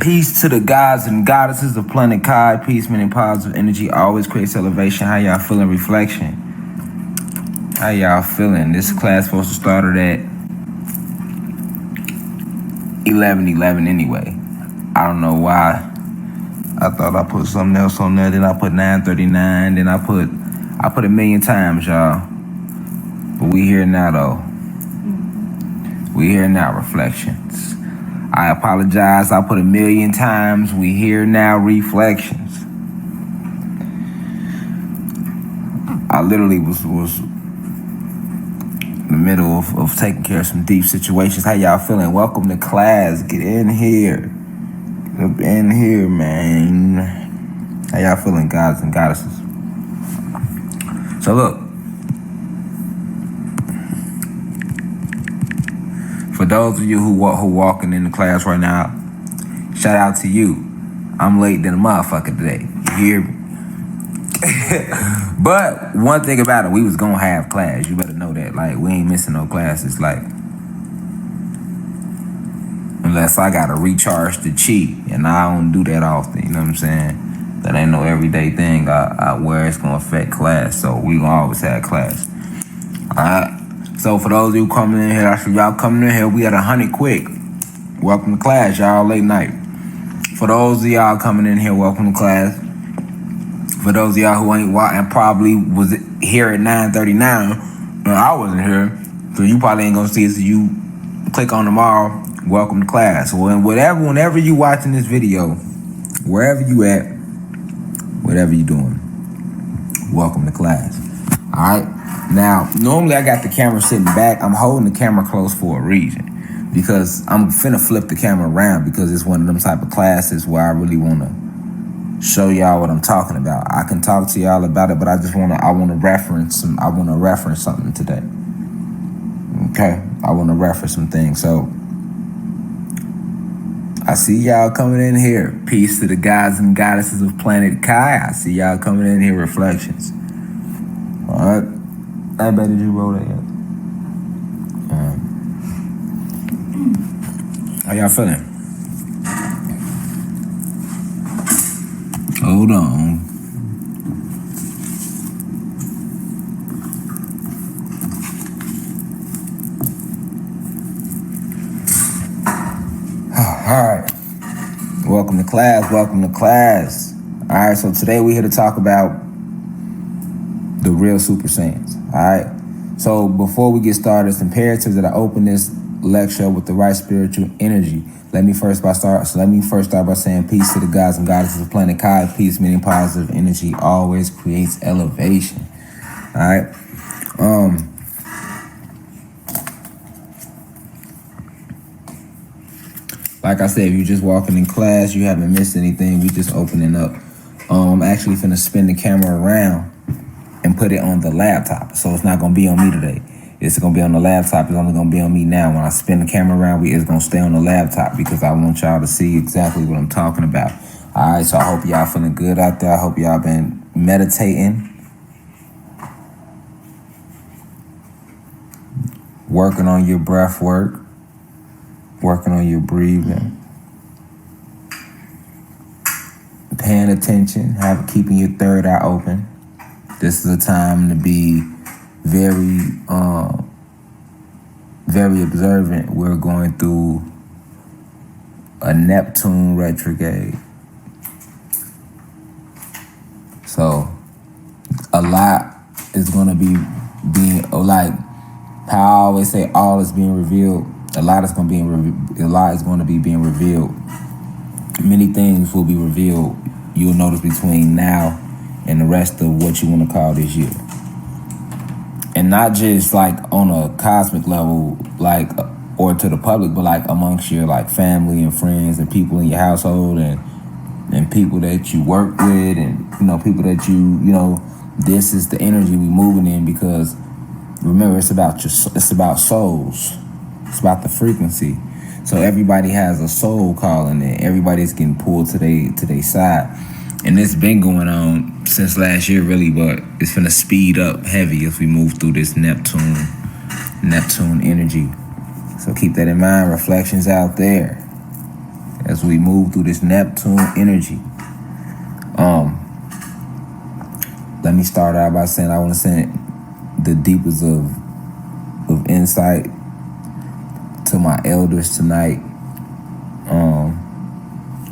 Peace to the gods and goddesses of planet Kai. Peace, meaning positive energy, always creates elevation. How y'all feeling? Reflection. How y'all feeling? This class supposed to start at 11:11 anyway. I don't know why. I thought I put something else on there. Then I put 9:39. Then I put a million times, y'all. But we here now though. We here now. Reflections. I apologize. I put a million times. We here now. Reflections. I literally was in the middle of taking care of some deep situations. How y'all feeling? Welcome to class. Get in here. Get up in here, man. How y'all feeling, gods and goddesses? So look. For those of you who walking in the class right now, shout out to you. I'm late than a motherfucker today. You hear me? But one thing about it, we was gonna have class. You better know that. Like, we ain't missing no classes. Like, unless I gotta recharge the chi, and I don't do that often. You know what I'm saying? That ain't no everyday thing where it's gonna affect class. So we gonna always have class. All right. So for those of you coming in here, after y'all coming in here, we at 100 quick. Welcome to class, y'all. Late night. For those of y'all coming in here, welcome to class. For those of y'all who ain't watching, probably was here at 9:39, and I wasn't here, so you probably ain't gonna see it. So you click on tomorrow. Welcome to class. Well, whenever you watching this video, wherever you at, whatever you doing, welcome to class. All right. Now, normally I got the camera sitting back. I'm holding the camera close for a reason, because I'm finna flip the camera around, because it's one of them type of classes where I really want to show y'all what I'm talking about. I can talk to y'all about it, but I want to reference something today. Okay, I want to reference some things. So I see y'all coming in here. Peace to the gods and goddesses of planet Kai. I see y'all coming in here. Reflections. All right. I bet did you roll that yet? How y'all feeling? Hold on. All right. Welcome to class. Welcome to class. All right. So today we're here to talk about the real Super Saiyans. All right. So before we get started, it's imperative that I open this lecture with the right spiritual energy. Let me first start by saying peace to the gods and goddesses of planet Kai. Peace, meaning positive energy, always creates elevation. All right. Like I said, if you're just walking in class, you haven't missed anything. We just opening up. I'm actually finna spin the camera around and put it on the laptop. So it's not gonna be on me today. It's gonna be on the laptop. It's only gonna be on me now. When I spin the camera around, it's gonna stay on the laptop, because I want y'all to see exactly what I'm talking about. All right, so I hope y'all feeling good out there. I hope y'all been meditating, working on your breath work, working on your breathing, paying attention, keeping your third eye open. This is a time to be very, very observant. We're going through a Neptune retrograde. So a lot is going to be being, like how I always say, all is being revealed. A lot is going to be being revealed. Many things will be revealed. You'll notice between now and the rest of what you want to call this year. And not just like on a cosmic level, like, or to the public, but like amongst your like family and friends and people in your household and people that you work with, and people that this is the energy we moving in, because remember, it's about souls. It's about the frequency. So everybody has a soul calling it. Everybody's getting pulled to their side. And it's been going on since last year, really, but it's gonna speed up heavy as we move through this Neptune energy. So keep that in mind. Reflections out there. as we move through this Neptune energy. Let me start out by saying I want to send the deepest of insight to my elders tonight.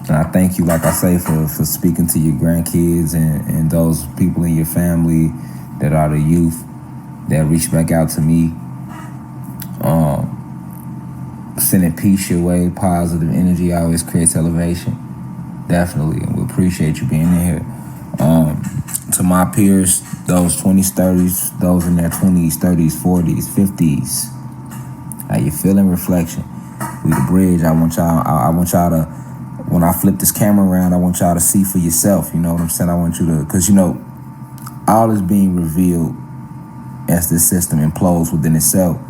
And I thank you, like I say, for speaking to your grandkids and those people in your family that are the youth that reach back out to me. Sending peace your way, positive energy always creates elevation. Definitely, and we appreciate you being in here. To my peers, those 20s, 30s, those in their 20s, 30s, 40s, 50s, how you feeling? Reflection. We the bridge. I want y'all to, when I flip this camera around, I want y'all to see for yourself. You know what I'm saying? I want you to, because all is being revealed as this system implodes within itself.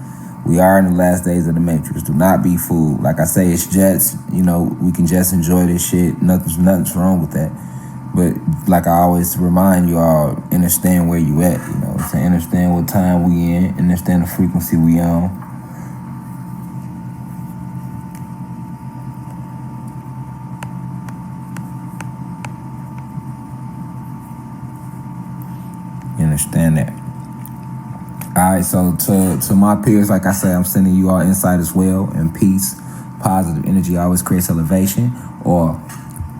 We are in the last days of the Matrix. Do not be fooled. Like I say, it's jets. We can just enjoy this shit. Nothing's wrong with that. But like I always remind you all, understand where you at. You know what I'm saying? Understand what time we in. Understand the frequency we on. You understand that? All right, so to my peers, like I say, I'm sending you all insight as well, and peace. Positive energy always creates elevation, or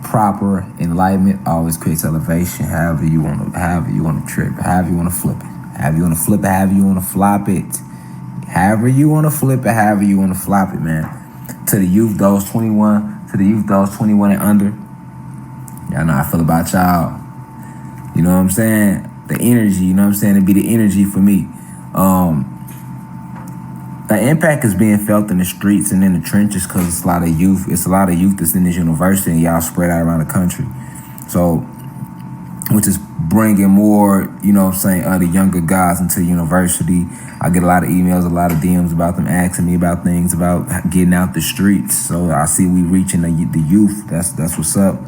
proper enlightenment always creates elevation. However you want to trip, however you want to flip it, however you want to flip it, however you want to flop it, however you want to flip it, however you want to flop it, man. To the youth, those 21, and under, y'all know how I feel about y'all. You know what I'm saying? The energy, you know what I'm saying? It'd be the energy for me. The impact is being felt in the streets and in the trenches because it's a lot of youth. It's a lot of youth that's in this university, and y'all spread out around the country. So, which is bringing more, the younger guys into university. I get a lot of emails, a lot of DMs about them asking me about things, about getting out the streets. So I see we reaching the youth. That's what's up.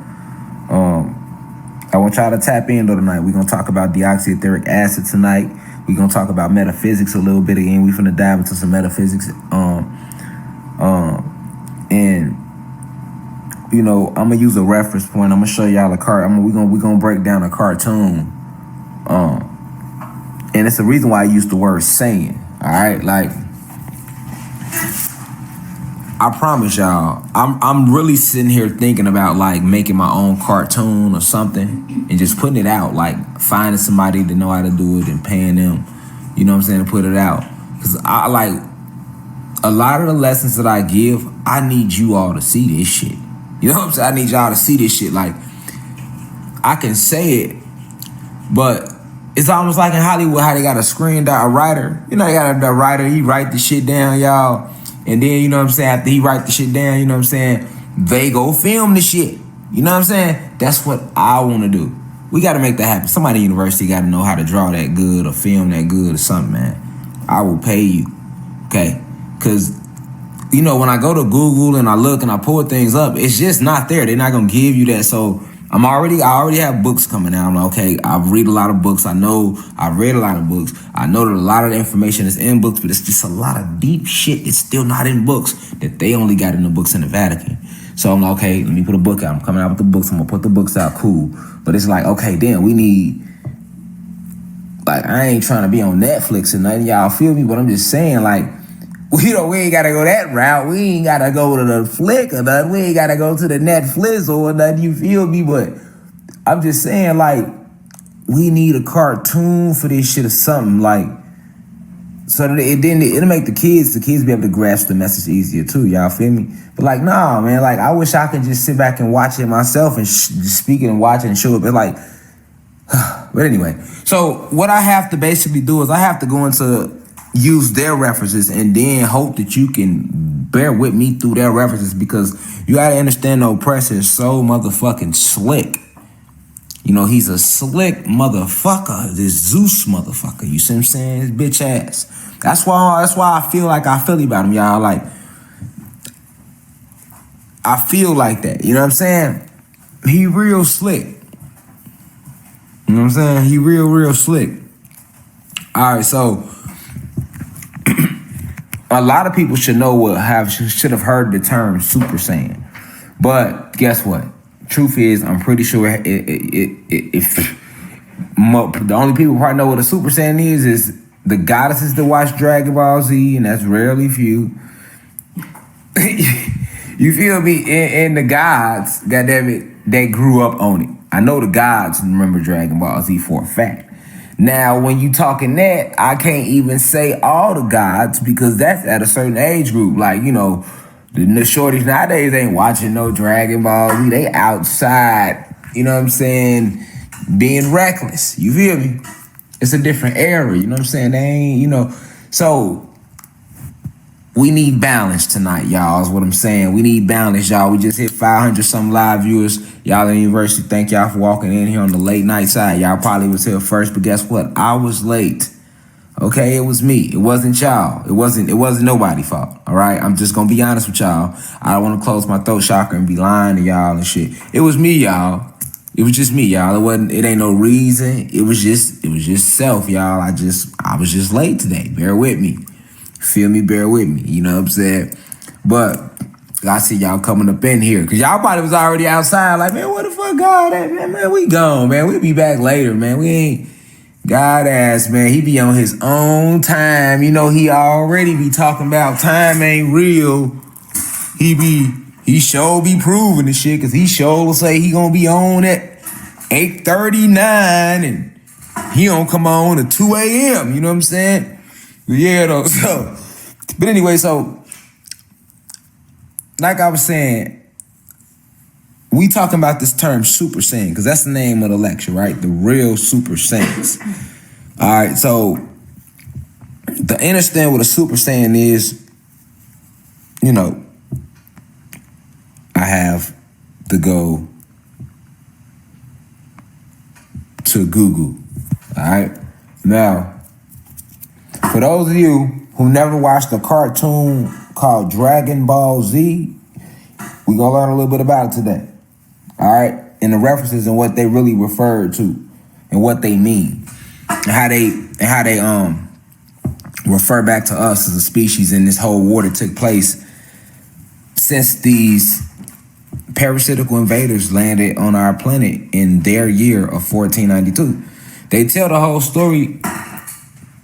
I want y'all to tap in though tonight. We're gonna talk about deoxyetheric acid tonight. We're gonna talk about metaphysics a little bit again. We finna dive into some metaphysics. And I'm gonna use a reference point. I'm gonna show y'all a card. We're gonna break down a cartoon. And it's the reason why I use the word Saiyan. All right, like I promise y'all, I'm really sitting here thinking about like making my own cartoon or something and just putting it out, like finding somebody to know how to do it and paying them, you know what I'm saying, to put it out. Because I like a lot of the lessons that I give, I need you all to see this shit. You know what I'm saying? I need y'all to see this shit. Like, I can say it, but it's almost like in Hollywood how they got a writer. They got a writer, he write the shit down, y'all. And then, you know what I'm saying, after he write the shit down, you know what I'm saying, they go film the shit. You know what I'm saying? That's what I want to do. We got to make that happen. Somebody at university got to know how to draw that good or film that good or something, man. I will pay you, okay? Because, when I go to Google and I look and I pull things up, it's just not there. They're not going to give you that. So I already have books coming out. I'm like, okay, I read a lot of books. I know I've read a lot of books. I know that a lot of the information is in books, but it's just a lot of deep shit that's still not in books that they only got in the books in the Vatican. So I'm like, okay, let me put a book out. I'm coming out with the books. I'm going to put the books out. Cool. But it's like, okay, damn, we need, like, I ain't trying to be on Netflix or nothing. Y'all feel me? But I'm just saying, like, we ain't got to go that route. We ain't got to go to the flick or nothing. We ain't got to go to the Netflix or nothing. You feel me? But I'm just saying, like, we need a cartoon for this shit or something, like, so that it'll make the kids be able to grasp the message easier too. Y'all feel me? But like, nah, man, like, I wish I could just sit back and watch it myself and just speak it and watch it and show it. But like, but anyway, so what I have to basically do is I have to go into use their references and then hope that you can bear with me through their references, because you gotta understand the oppressor is so motherfucking slick. He's a slick motherfucker, this Zeus motherfucker. You see what I'm saying? His bitch ass. That's why I feel like I feel about him, y'all. Like, I feel like that. You know what I'm saying? He real slick. You know what I'm saying? He real slick. All right, so a lot of people should know should have heard the term Super Saiyan. But guess what? Truth is, I'm pretty sure if the only people who probably know what a Super Saiyan is the goddesses that watch Dragon Ball Z, and that's rarely few. You feel me? And the gods, goddammit, they grew up on it. I know the gods remember Dragon Ball Z for a fact. Now, when you talking that, I can't even say all the gods because that's at a certain age group. Like, you know, the shorties nowadays ain't watching no Dragon Ball Z. They outside, you know what I'm saying, being reckless. You feel me? It's a different era, you know what I'm saying? They ain't, you know. So, we need balance tonight, y'all, is what I'm saying. We need balance, y'all. We just hit 500 some live viewers. Y'all in the university, thank y'all for walking in here on the late night side. Y'all probably was here first, but guess what? I was late. Okay, it was me. It wasn't y'all. It wasn't nobody's fault. All right, I'm just gonna be honest with y'all. I don't want to close my throat chakra and be lying to y'all and shit. It was me, y'all. It was just me, y'all. It ain't no reason. It was just self, y'all. I was just late today. Bear with me. Feel me, bear with me. You know what I'm saying? But I see y'all coming up in here. Cause y'all probably was already outside like, man, what the fuck God at, man? Man, we gone, man. We'll be back later, man. We ain't God ass, man. He be on his own time. You know, he already be talking about time ain't real. He sure be proving the shit. Cause he sure will say he gonna be on at 8:39 and he don't come on at 2 a.m. You know what I'm saying? Yeah, though. So, but anyway, so like I was saying, we talking about this term Super Saiyan because that's the name of the lecture, right? The real Super Saiyans. All right, so to understand what a Super Saiyan is, you know, I have to go to Google. All right, now. For those of you who never watched a cartoon called Dragon Ball Z, we're gonna learn a little bit about it today. All right? And the references and what they really refer to and what they mean. And how they refer back to us as a species in this whole war that took place since these parasitical invaders landed on our planet in their year of 1492. They tell the whole story.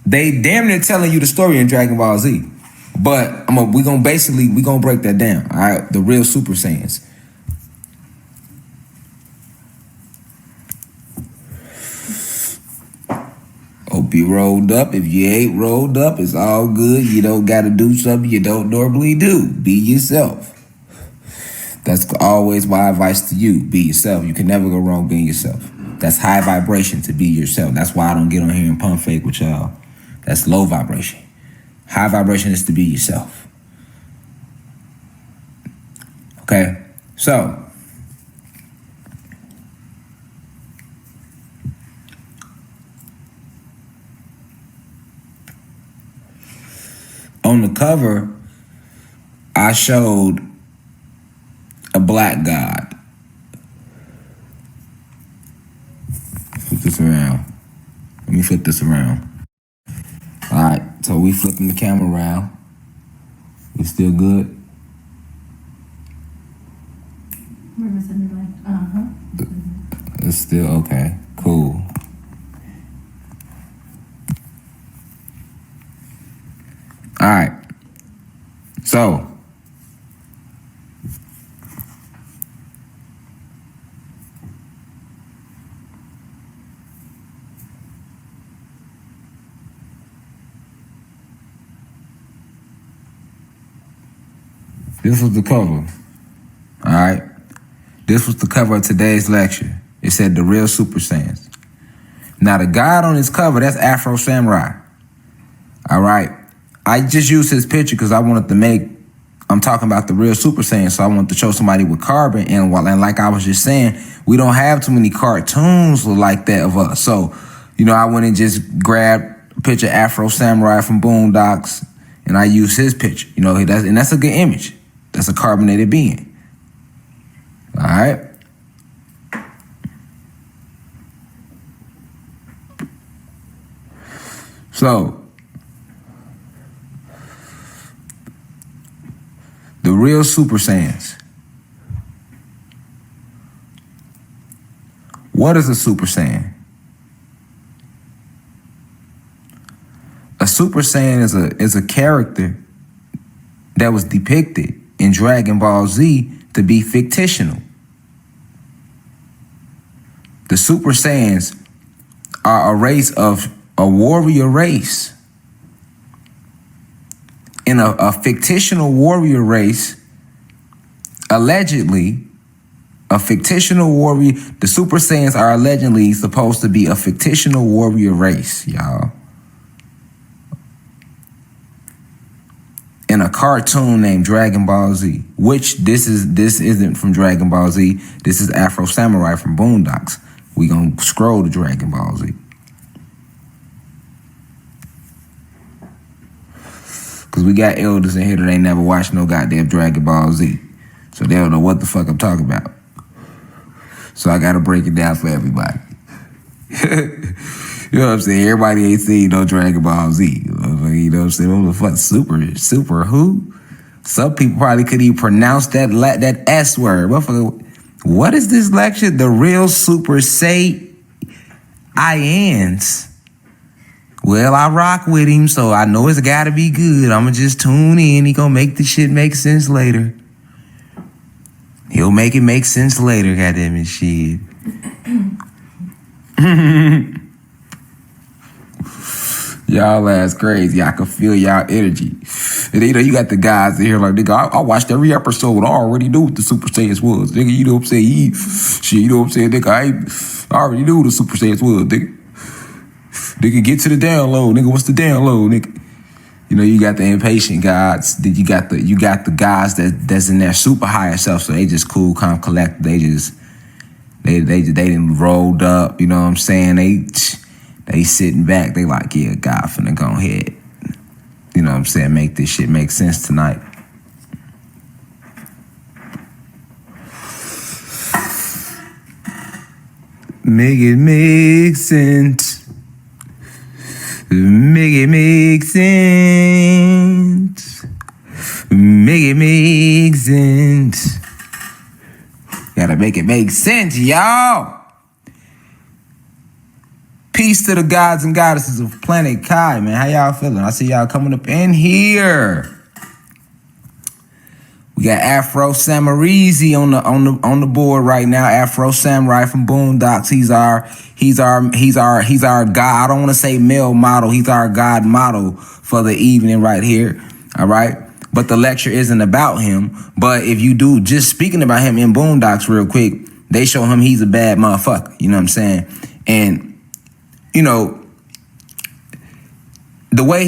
They damn near telling you the story in Dragon Ball Z. But we gonna break that down. All right, the real Super Saiyans. Hope you rolled up. If you ain't rolled up, it's all good. You don't gotta do something you don't normally do. Be yourself. That's always my advice to you. Be yourself. You can never go wrong being yourself. That's high vibration to be yourself. That's why I don't get on here and pump fake with y'all. That's low vibration. High vibration is to be yourself. Okay? So, on the cover, I showed a black god. Flip this around. Let me flip this around. All right, so we flipping the camera around. We still good? We're missing the light. It's still okay. Cool. All right. So, this was the cover. All right. This was the cover of today's lecture. It said the real Super Saiyans. Now the god on this cover, that's Afro Samurai. All right. I just used his picture because I wanted to I'm talking about the real Super Saiyan, so I wanted to show somebody with carbon. And like I was just saying, we don't have too many cartoons like that of us. So, you know, I went and just grabbed a picture of Afro Samurai from Boondocks, and I used his picture. You know, that's a good image. That's a carbonated being. All right. So, the real Super Saiyans. What is a Super Saiyan? A Super Saiyan is a character that was depicted in Dragon Ball Z to be fictional. The Super Saiyans are a warrior race. In a fictional warrior race, allegedly, the Super Saiyans are allegedly supposed to be a fictional warrior race, y'all. In a cartoon named Dragon Ball Z, which this isn't from Dragon Ball Z. This is Afro Samurai from Boondocks. We gonna scroll to Dragon Ball Z. Cause we got elders in here that ain't never watched no goddamn Dragon Ball Z. So they don't know what the fuck I'm talking about. So I gotta break it down for everybody. You know what I'm saying? Everybody ain't seen no Dragon Ball Z. You know what I'm saying? What the fuck? Super who? Some people probably couldn't even pronounce that S word. What is this lecture? The real Super Saiyans. Well, I rock with him, so I know it's gotta be good. I'ma just tune in. He gonna make the shit make sense later. He'll make it make sense later, goddamn it, shit. Y'all ass crazy. I can feel y'all energy. And you know, you got the guys in here like, nigga, I watched every episode. I already knew what the Super Saiyans was. Nigga, you know what I'm saying? Shit, you know what I'm saying? Nigga, I already knew what the Super Saiyans was, nigga. Nigga, get to the download. Nigga, what's the download, nigga? You know, you got the impatient guys. You got the guys that's in their super higher self, so they just cool, calm, collected. They didn't rolled up, you know what I'm saying? They sitting back, they like, yeah, God finna go ahead. You know what I'm saying? Make this shit make sense tonight. Make it make sense. Make it make sense. Make it make sense. Gotta make it make sense, y'all. Peace to the gods and goddesses of Planet Kai, man. How y'all feeling? I see y'all coming up in here. We got Afro Samarizi on the board right now. Afro Samurai from Boondocks. He's our god. I don't want to say male model. He's our god model for the evening right here. All right. But the lecture isn't about him. But if you do, just speaking about him in Boondocks real quick, they show him he's a bad motherfucker. You know what I'm saying? And you know, the way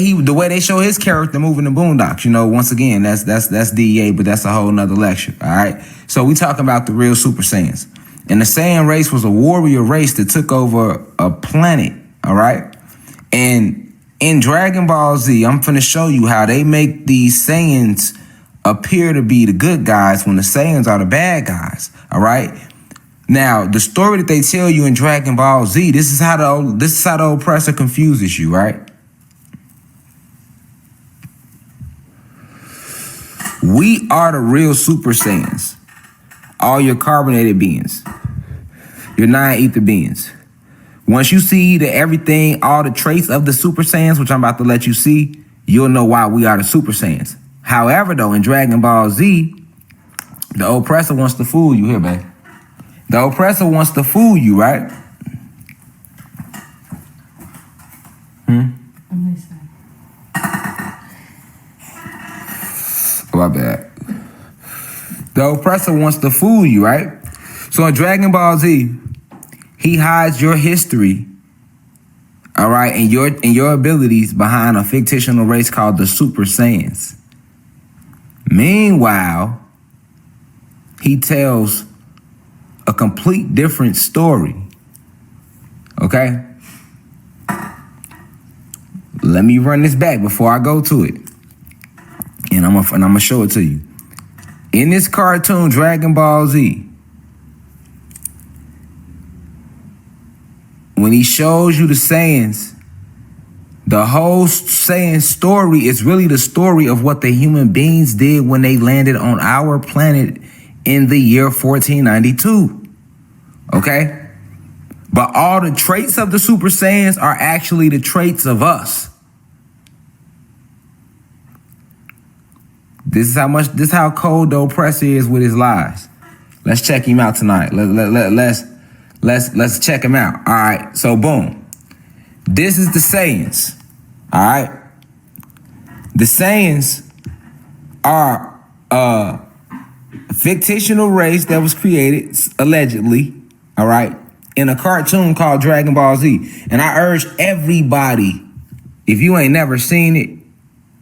they show his character moving the Boondocks, you know, once again, that's DEA, but that's a whole nother lecture. All right. So we talking about the real Super Saiyans. And the Saiyan race was a warrior race that took over a planet. All right. And in Dragon Ball Z, I'm finna show you how they make these Saiyans appear to be the good guys when the Saiyans are the bad guys. All right. Now, the story that they tell you in Dragon Ball Z, this is how the oppressor confuses you, right? We are the real Super Saiyans. All your carbonated beings. Your non-ether beings. Once you see everything, all the traits of the Super Saiyans, which I'm about to let you see, you'll know why we are the Super Saiyans. However, though, in Dragon Ball Z, the oppressor wants to fool you here, babe. The oppressor wants to fool you, right? My bad. The oppressor wants to fool you, right? So in Dragon Ball Z, he hides your history, all right, and your abilities behind a fictional race called the Super Saiyans. Meanwhile, he tells a complete different story. Okay? Let me run this back before I go to it. And I'm gonna show it to you. In this cartoon, Dragon Ball Z, when he shows you the Saiyans, the whole Saiyan story is really the story of what the human beings did when they landed on our planet in the year 1492. Okay? But all the traits of the Super Saiyans are actually the traits of us. This is how cold the oppressor is with his lies. Let's check him out tonight. Let's check him out. All right. So boom. This is the Saiyans. All right. The Saiyans are a fictional race that was created allegedly, all right, in a cartoon called Dragon Ball Z. And I urge everybody, if you ain't never seen it,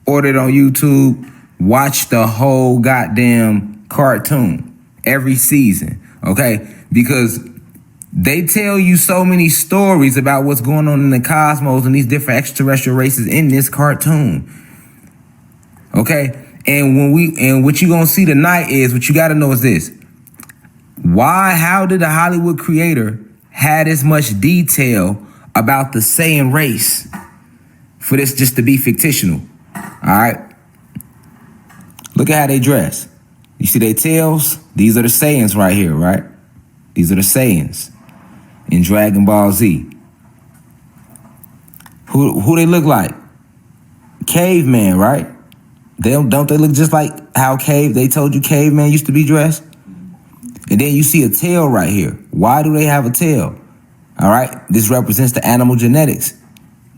order it on YouTube, watch the whole goddamn cartoon every season, okay? Because they tell you so many stories about what's going on in the cosmos and these different extraterrestrial races in this cartoon, okay? And what you gonna see tonight is, what you gotta know is this. How did the Hollywood creator had as much detail about the Saiyan race for this just to be fictional? All right. Look at how they dress. You see their tails? These are the Saiyans right here, right? These are the Saiyans in Dragon Ball Z. Who they look like? Caveman, right? Don't they look just like how they told you caveman used to be dressed? And then you see a tail right here. Why do they have a tail? All right, this represents the animal genetics.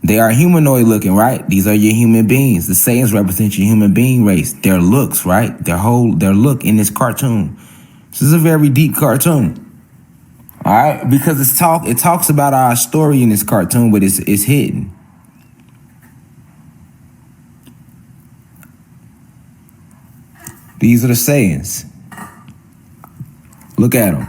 They are humanoid looking, right? These are your human beings. The Saiyans represent your human being race. Their looks, right? Their look in this cartoon. This is a very deep cartoon. All right, because it talks about our story in this cartoon, but it's hidden. These are the Saiyans. Look at them.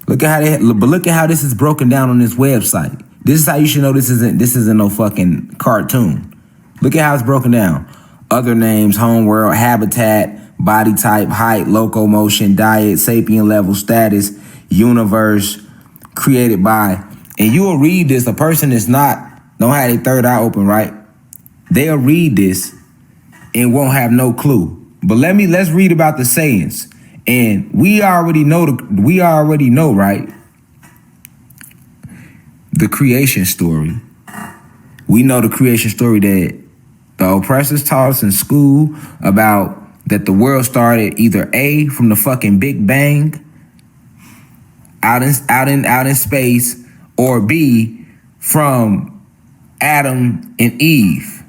Look at how this is broken down on this website. This is how you should know this isn't no fucking cartoon. Look at how it's broken down. Other names: homeworld, habitat, body type, height, locomotion, diet, sapien level, status, universe, created by. And you will read this. A person that's don't have their third eye open, right? They'll read this and won't have no clue. But let's read about the Saiyans. And we already know, right? The creation story. We know the creation story that the oppressors taught us in school about, that the world started either A, from the fucking Big Bang out in space, or B, from Adam and Eve.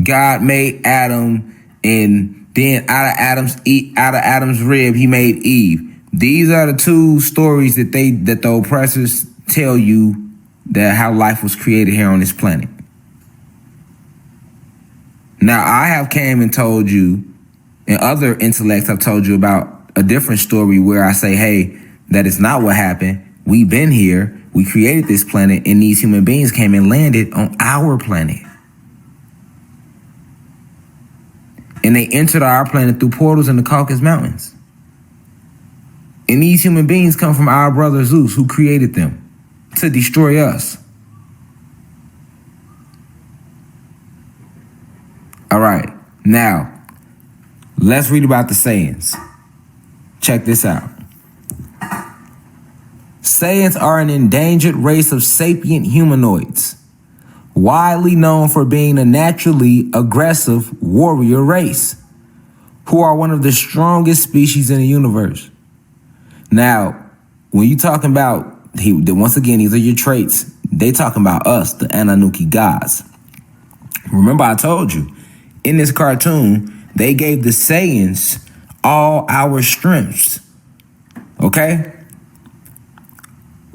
God made Adam, and then out of Adam's rib, he made Eve. These are the two stories that the oppressors tell you, that how life was created here on this planet. Now, I have came and told you, and other intellects have told you about a different story where I say, hey, that is not what happened. We've been here. We created this planet, and these human beings came and landed on our planet. And they entered our planet through portals in the Caucasus Mountains. And these human beings come from our brother Zeus, who created them to destroy us. All right, now, let's read about the Saiyans. Check this out. Saiyans are an endangered race of sapient humanoids, widely known for being a naturally aggressive warrior race, who are one of the strongest species in the universe. Now, when you talking about, once again, these are your traits. They talking about us, the Anunnaki gods. Remember, I told you, in this cartoon, they gave the Saiyans all our strengths, okay?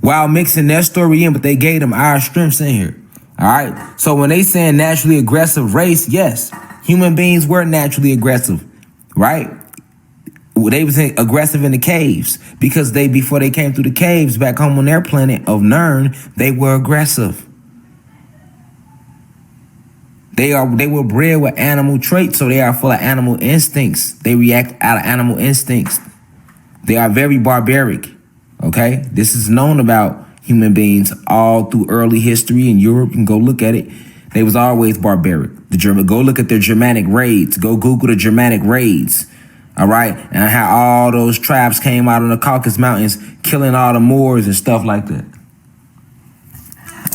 While mixing their story in, but they gave them our strengths in here. All right. So when they saying naturally aggressive race, yes, human beings were naturally aggressive, right? They was aggressive in the caves because before they came through the caves back home on their planet of Nern, they were aggressive. They were bred with animal traits, so they are full of animal instincts. They react out of animal instincts. They are very barbaric. Okay, this is known about human beings all through early history in Europe. You can go look at it. They was always barbaric. Go look at their Germanic raids. Go Google the Germanic raids. All right, and how all those tribes came out of the Caucasus Mountains, killing all the Moors and stuff like that.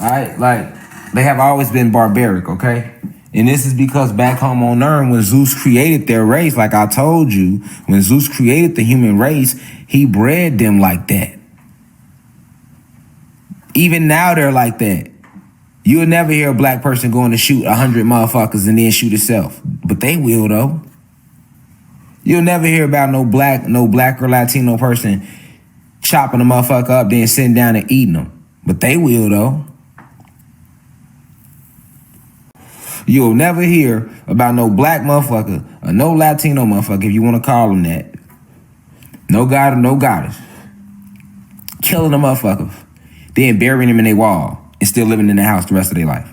All right, like they have always been barbaric, okay? And this is because back home on Earth, when Zeus created their race, like I told you, when Zeus created the human race, he bred them like that. Even now they're like that. You'll never hear a black person going to shoot 100 motherfuckers and then shoot itself, but they will though. You'll never hear about no black or Latino person chopping a motherfucker up, then sitting down and eating them, but they will though. You'll never hear about no black motherfucker or no Latino motherfucker, if you want to call them that. No god or no goddess. Killing a motherfucker, then burying them in their wall and still living in the house the rest of their life.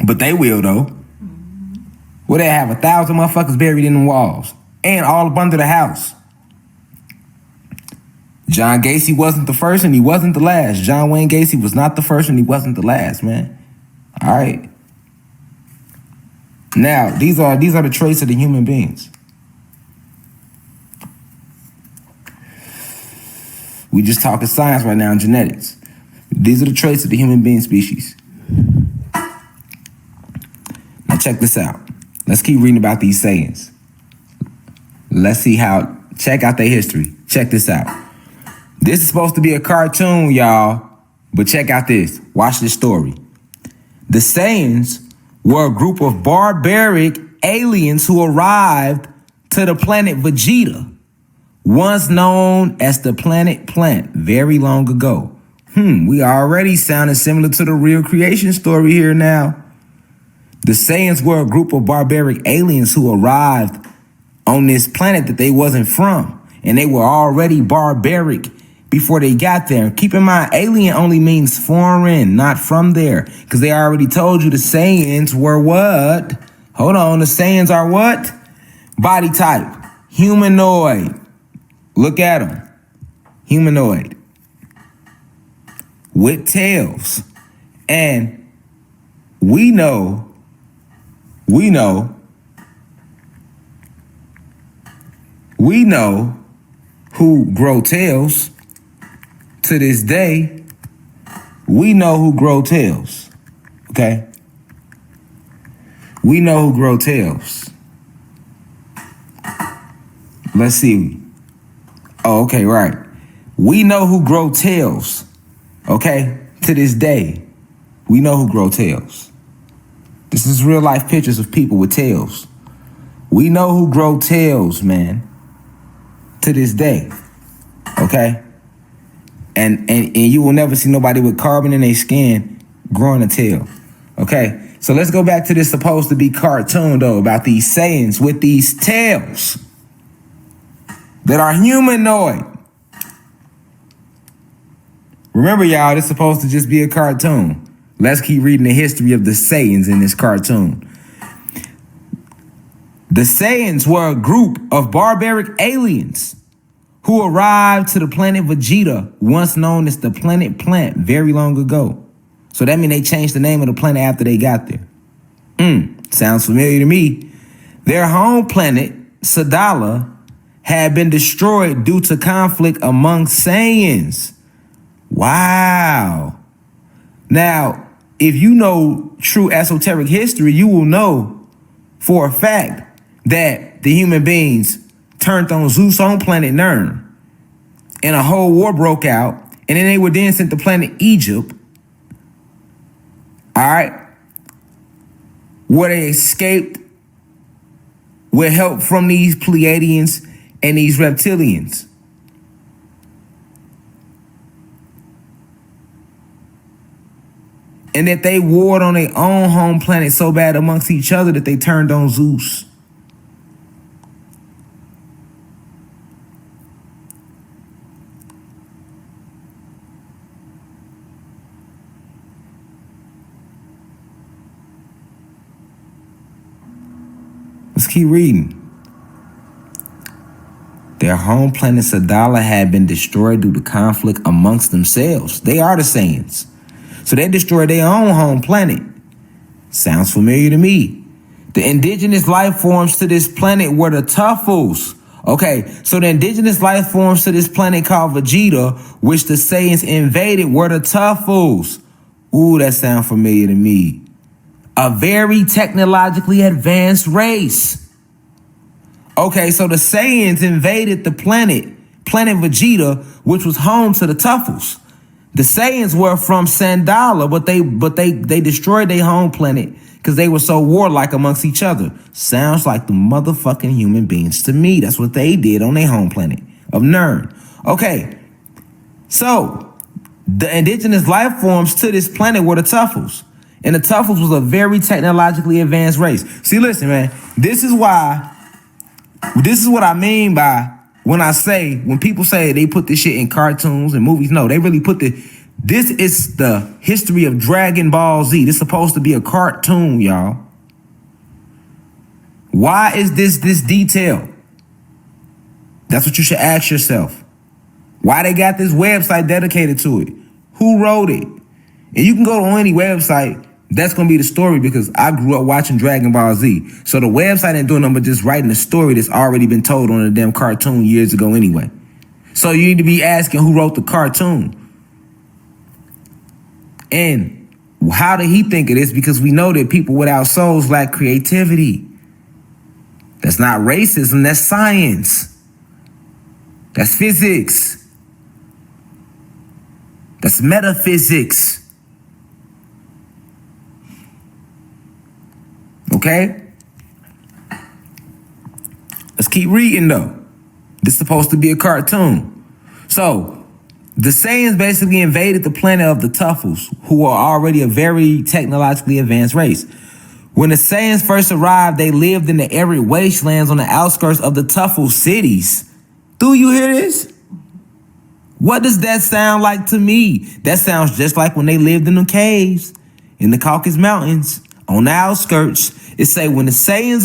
But they will though. Well, they have 1,000 motherfuckers buried in the walls and all up under the house. John Gacy wasn't the first and he wasn't the last. John Wayne Gacy was not the first and he wasn't the last, man. All right. Now, these are the traits of the human beings. We just talking science right now and genetics. These are the traits of the human being species. Now check this out. Let's keep reading about these Saiyans. Let's see check out their history. Check this out. This is supposed to be a cartoon, y'all, but check out this. Watch this story. The Saiyans were a group of barbaric aliens who arrived to the planet Vegeta, once known as the planet Plant, very long ago. We already sounding similar to the real creation story here now. The Saiyans were a group of barbaric aliens who arrived on this planet that they wasn't from, and they were already barbaric before they got there. Keep in mind, alien only means foreign, not from there, because they already told you the Saiyans were what? Hold on, the Saiyans are what? Body type, humanoid. Look at them, humanoid, with tails. And we know who grow tails to this day. We know who grow tails, okay? We know who grow tails. Let's see. Oh, okay, right. We know who grow tails, okay? To this day, we know who grow tails. This is real life pictures of people with tails. We know who grow tails, man, to this day, okay? And you will never see nobody with carbon in their skin growing a tail, okay? So let's go back to this supposed to be cartoon, though, about these Saiyans with these tails that are humanoid. Remember, y'all, this is supposed to just be a cartoon. Let's keep reading the history of the Saiyans in this cartoon. The Saiyans were a group of barbaric aliens who arrived to the planet Vegeta, once known as the planet Plant, very long ago. So that means they changed the name of the planet after they got there. Sounds familiar to me. Their home planet, Sadala, had been destroyed due to conflict among Saiyans. Wow. Now, if you know true esoteric history, you will know for a fact that the human beings turned on Zeus' on planet Nern, and a whole war broke out, and then they were then sent to planet Egypt, all right, where they escaped with help from these Pleiadians and these reptilians. And that they warred on their own home planet so bad amongst each other that they turned on Zeus. Let's keep reading. Their home planet Sadala had been destroyed due to conflict amongst themselves. They are the Saiyans. So they destroyed their own home planet. Sounds familiar to me. The indigenous life forms to this planet were the Tuffles. Okay, so the indigenous life forms to this planet called Vegeta, which the Saiyans invaded, were the Tuffles. Ooh, that sounds familiar to me. A very technologically advanced race. Okay, so the Saiyans invaded the planet Vegeta, which was home to the Tuffles. The Saiyans were from Sandala, but they destroyed their home planet because they were so warlike amongst each other. Sounds like the motherfucking human beings to me. That's what they did on their home planet of Nern. Okay, so the indigenous life forms to this planet were the Tuffles. And the Tuffles was a very technologically advanced race. See, listen, man, this is what I mean by when people say they put this shit in cartoons and movies. No, they really this is the history of Dragon Ball Z. This is supposed to be a cartoon, y'all. Why is this detail? That's what you should ask yourself. Why they got this website dedicated to it? Who wrote it? And you can go to any website. That's going to be the story because I grew up watching Dragon Ball Z. So the website ain't doing nothing but just writing a story that's already been told on a damn cartoon years ago anyway. So you need to be asking who wrote the cartoon. And how did he think of this? Because we know that people without souls lack creativity. That's not racism, that's science. That's physics. That's metaphysics. Okay? Let's keep reading though. This is supposed to be a cartoon. So, the Saiyans basically invaded the planet of the Tuffles, who are already a very technologically advanced race. When the Saiyans first arrived, they lived in the arid wastelands on the outskirts of the Tuffle cities. Do you hear this? What does that sound like to me? That sounds just like when they lived in the caves in the Caucasus Mountains on the outskirts. It say when the Saiyans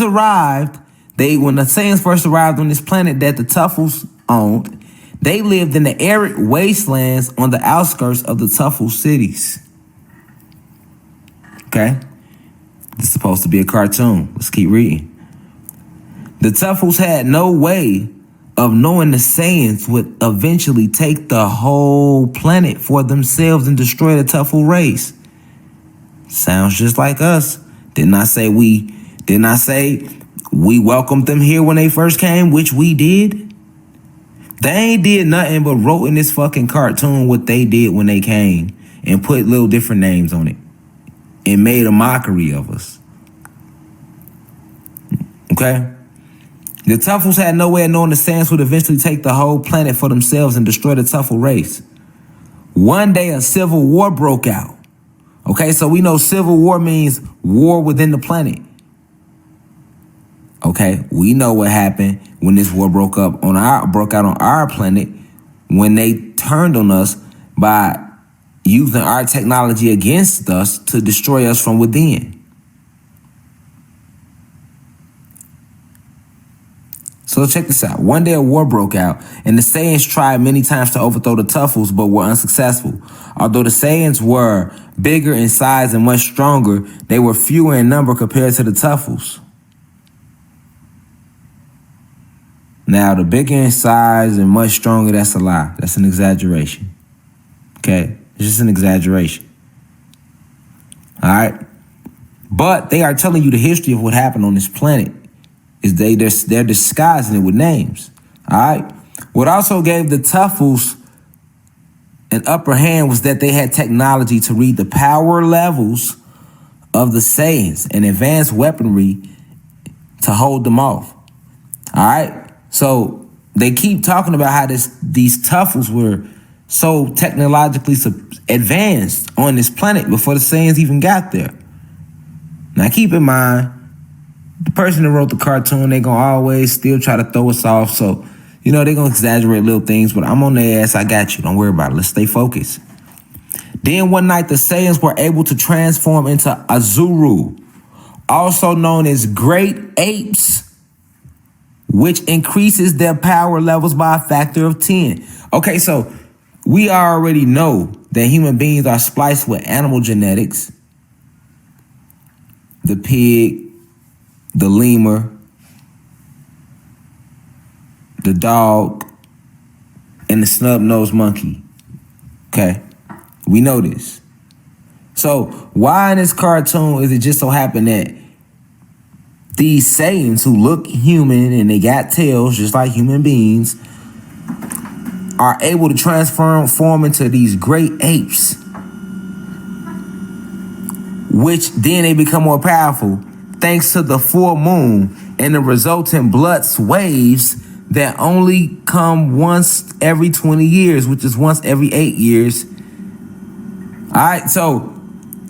first arrived on this planet that the Tuffles owned, they lived in the arid wastelands on the outskirts of the Tuffle cities. Okay? This is supposed to be a cartoon. Let's keep reading. The Tuffles had no way of knowing the Saiyans would eventually take the whole planet for themselves and destroy the Tuffle race. Sounds just like us. Didn't I say we welcomed them here when they first came, which we did? They ain't did nothing but wrote in this fucking cartoon what they did when they came and put little different names on it and made a mockery of us. Okay? The Tuffles had no way of knowing the Saiyans would eventually take the whole planet for themselves and destroy the Tuffle race. One day a civil war broke out. Okay, so we know civil war means war within the planet. Okay, we know what happened when this war broke out on our planet when they turned on us by using our technology against us to destroy us from within. So check this out. One day a war broke out, and the Saiyans tried many times to overthrow the Tuffles, but were unsuccessful. Although the Saiyans were bigger in size and much stronger, they were fewer in number compared to the Tuffles. Now, the bigger in size and much stronger, that's a lie. That's an exaggeration. Okay? It's just an exaggeration. All right? But they are telling you the history of what happened on this planet. They're disguising it with names. All right? What also gave the Tuffles an upper hand was that they had technology to read the power levels of the Saiyans and advanced weaponry to hold them off. All right? So they keep talking about how these Tuffles were so technologically advanced on this planet before the Saiyans even got there. Now keep in mind, the person that wrote the cartoon, they gonna always still try to throw us off. So, they're gonna exaggerate little things, but I'm on their ass. I got you. Don't worry about it. Let's stay focused. Then one night, the Saiyans were able to transform into Azuru, also known as great apes, which increases their power levels by a factor of 10. Okay, so we already know that human beings are spliced with animal genetics. The pig, the lemur, the dog, and the snub-nosed monkey. Okay? We know this. So why in this cartoon is it just so happen that these Saiyans who look human and they got tails just like human beings are able to transform into these great apes, which then they become more powerful thanks to the full moon and the resulting blood waves that only come once every 20 years, which is once every 8 years. All right, so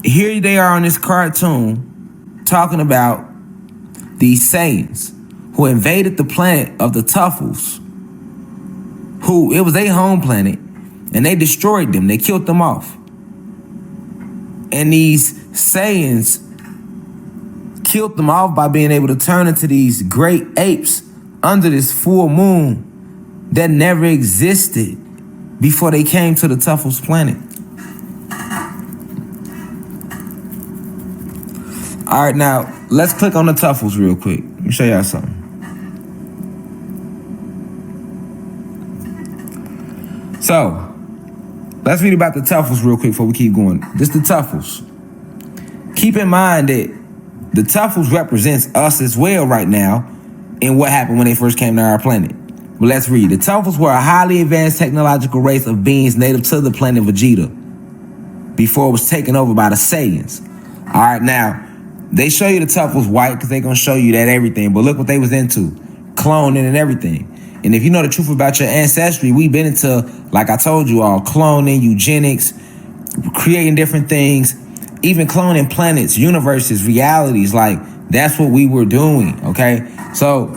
here they are on this cartoon talking about these Saiyans who invaded the planet of the Tuffles, who it was their home planet, and they destroyed them. They killed them off. And these Saiyans killed them off by being able to turn into these great apes under this full moon that never existed before they came to the Tuffles planet. All right, now let's click on the Tuffles real quick. Let me show y'all something. So, let's read about the Tuffles real quick before we keep going. This the Tuffles. Keep in mind that the Tuffles represents us as well right now in what happened when they first came to our planet. But let's read. The Tuffles were a highly advanced technological race of beings native to the planet Vegeta before it was taken over by the Saiyans. All right, now, they show you the Tuffles white because they're going to show you that everything. But look what they was into. Cloning and everything. And if you know the truth about your ancestry, we've been into, like I told you all, cloning, eugenics, creating different things, even cloning planets, universes, realities. Like, that's what we were doing, okay? So,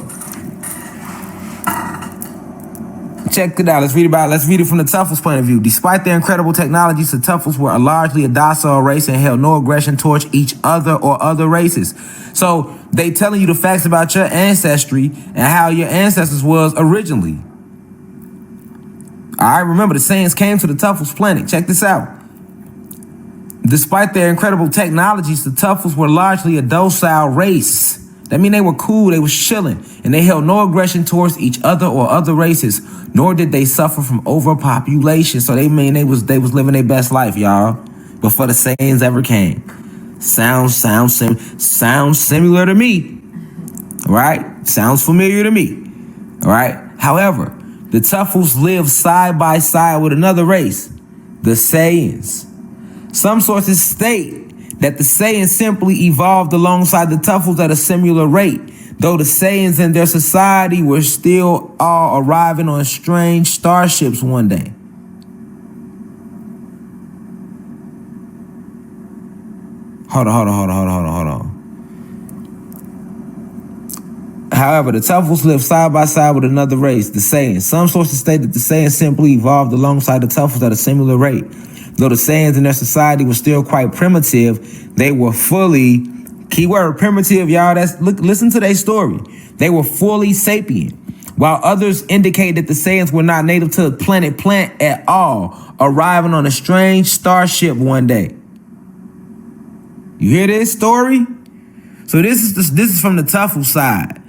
check it out. Let's read it from the Tuffles point of view. Despite their incredible technologies, the Tuffles were largely a docile race and held no aggression towards each other or other races. So they telling you the facts about your ancestry and how your ancestors was originally. All right, remember the Saiyans came to the Tuffles planet. Check this out. Despite their incredible technologies, the Tuffles were largely a docile race. That means they were cool, they was chilling, and they held no aggression towards each other or other races, nor did they suffer from overpopulation. So they was living their best life, y'all, before the Saiyans ever came. Sounds similar to me, all right? Sounds familiar to me, all right? However, the Tuffles lived side by side with another race, the Saiyans. Some sources state that the Saiyans simply evolved alongside the Tuffles at a similar rate, though the Saiyans and their society were still all arriving on strange starships one day. Hold on. However, the Tuffles lived side by side with another race, the Saiyans. Some sources state that the Saiyans simply evolved alongside the Tuffles at a similar rate. Though the Saiyans in their society was still quite primitive, they were fully, keyword primitive, y'all, listen to their story. They were fully sapient, while others indicate that the Saiyans were not native to the planet Plant at all, arriving on a strange starship one day. You hear this story? So this is from the Tuffles side.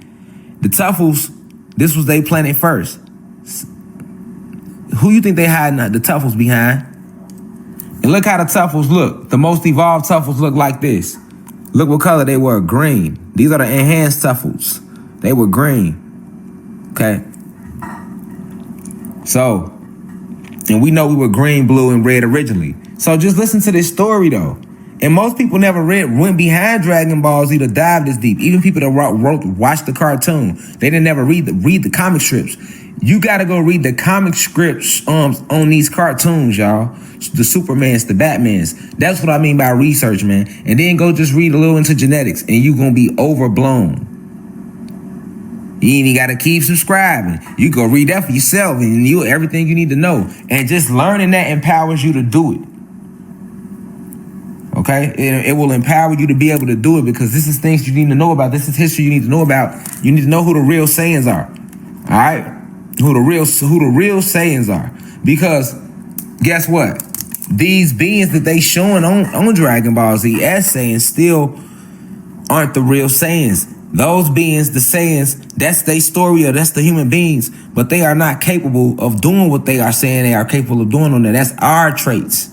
The Tuffles, this was their planet first. Who you think they hiding the Tuffles behind? And look how the Tuffles look. The most evolved Tuffles look like this. Look what color they were, green. These are the enhanced Tuffles. They were green. Okay. So, and we know we were green, blue, and red originally. So just listen to this story though. And most people never went behind Dragon Ball Z to dive this deep. Even people that watched the cartoon, they didn't never read the comic strips. You gotta go read the comic scripts on these cartoons, y'all. The Supermans, the Batmans. That's what I mean by research, man. And then go just read a little into genetics, and you gonna be overblown. You ain't even gotta keep subscribing. You go read that for yourself, and everything you need to know. And just learning that empowers you to do it. Okay? It will empower you to be able to do it because this is things you need to know about. This is history you need to know about. You need to know who the real Saiyans are. All right? Who the real Saiyans are. Because guess what? These beings that they showing on Dragon Ball Z as Saiyans still aren't the real Saiyans. Those beings, the Saiyans, that's their story, or that's the human beings, but they are not capable of doing what they are saying they are capable of doing on that. That's our traits.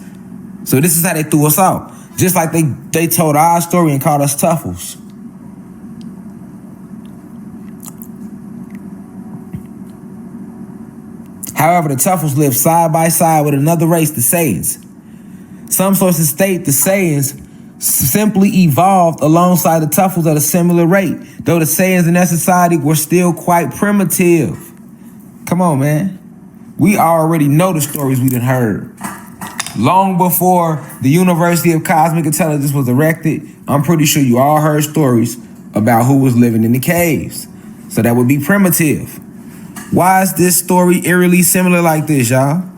So this is how they threw us out. Just like they told our story and called us Tuffles. However, the Tuffles live side by side with another race, the Saiyans. Some sources state the Saiyans simply evolved alongside the Tuffles at a similar rate, though the Saiyans in that society were still quite primitive. Come on, man. We already know the stories we done heard. Long before the University of Cosmic Intelligence was erected, I'm pretty sure you all heard stories about who was living in the caves. So that would be primitive. Why is this story eerily similar like this, y'all?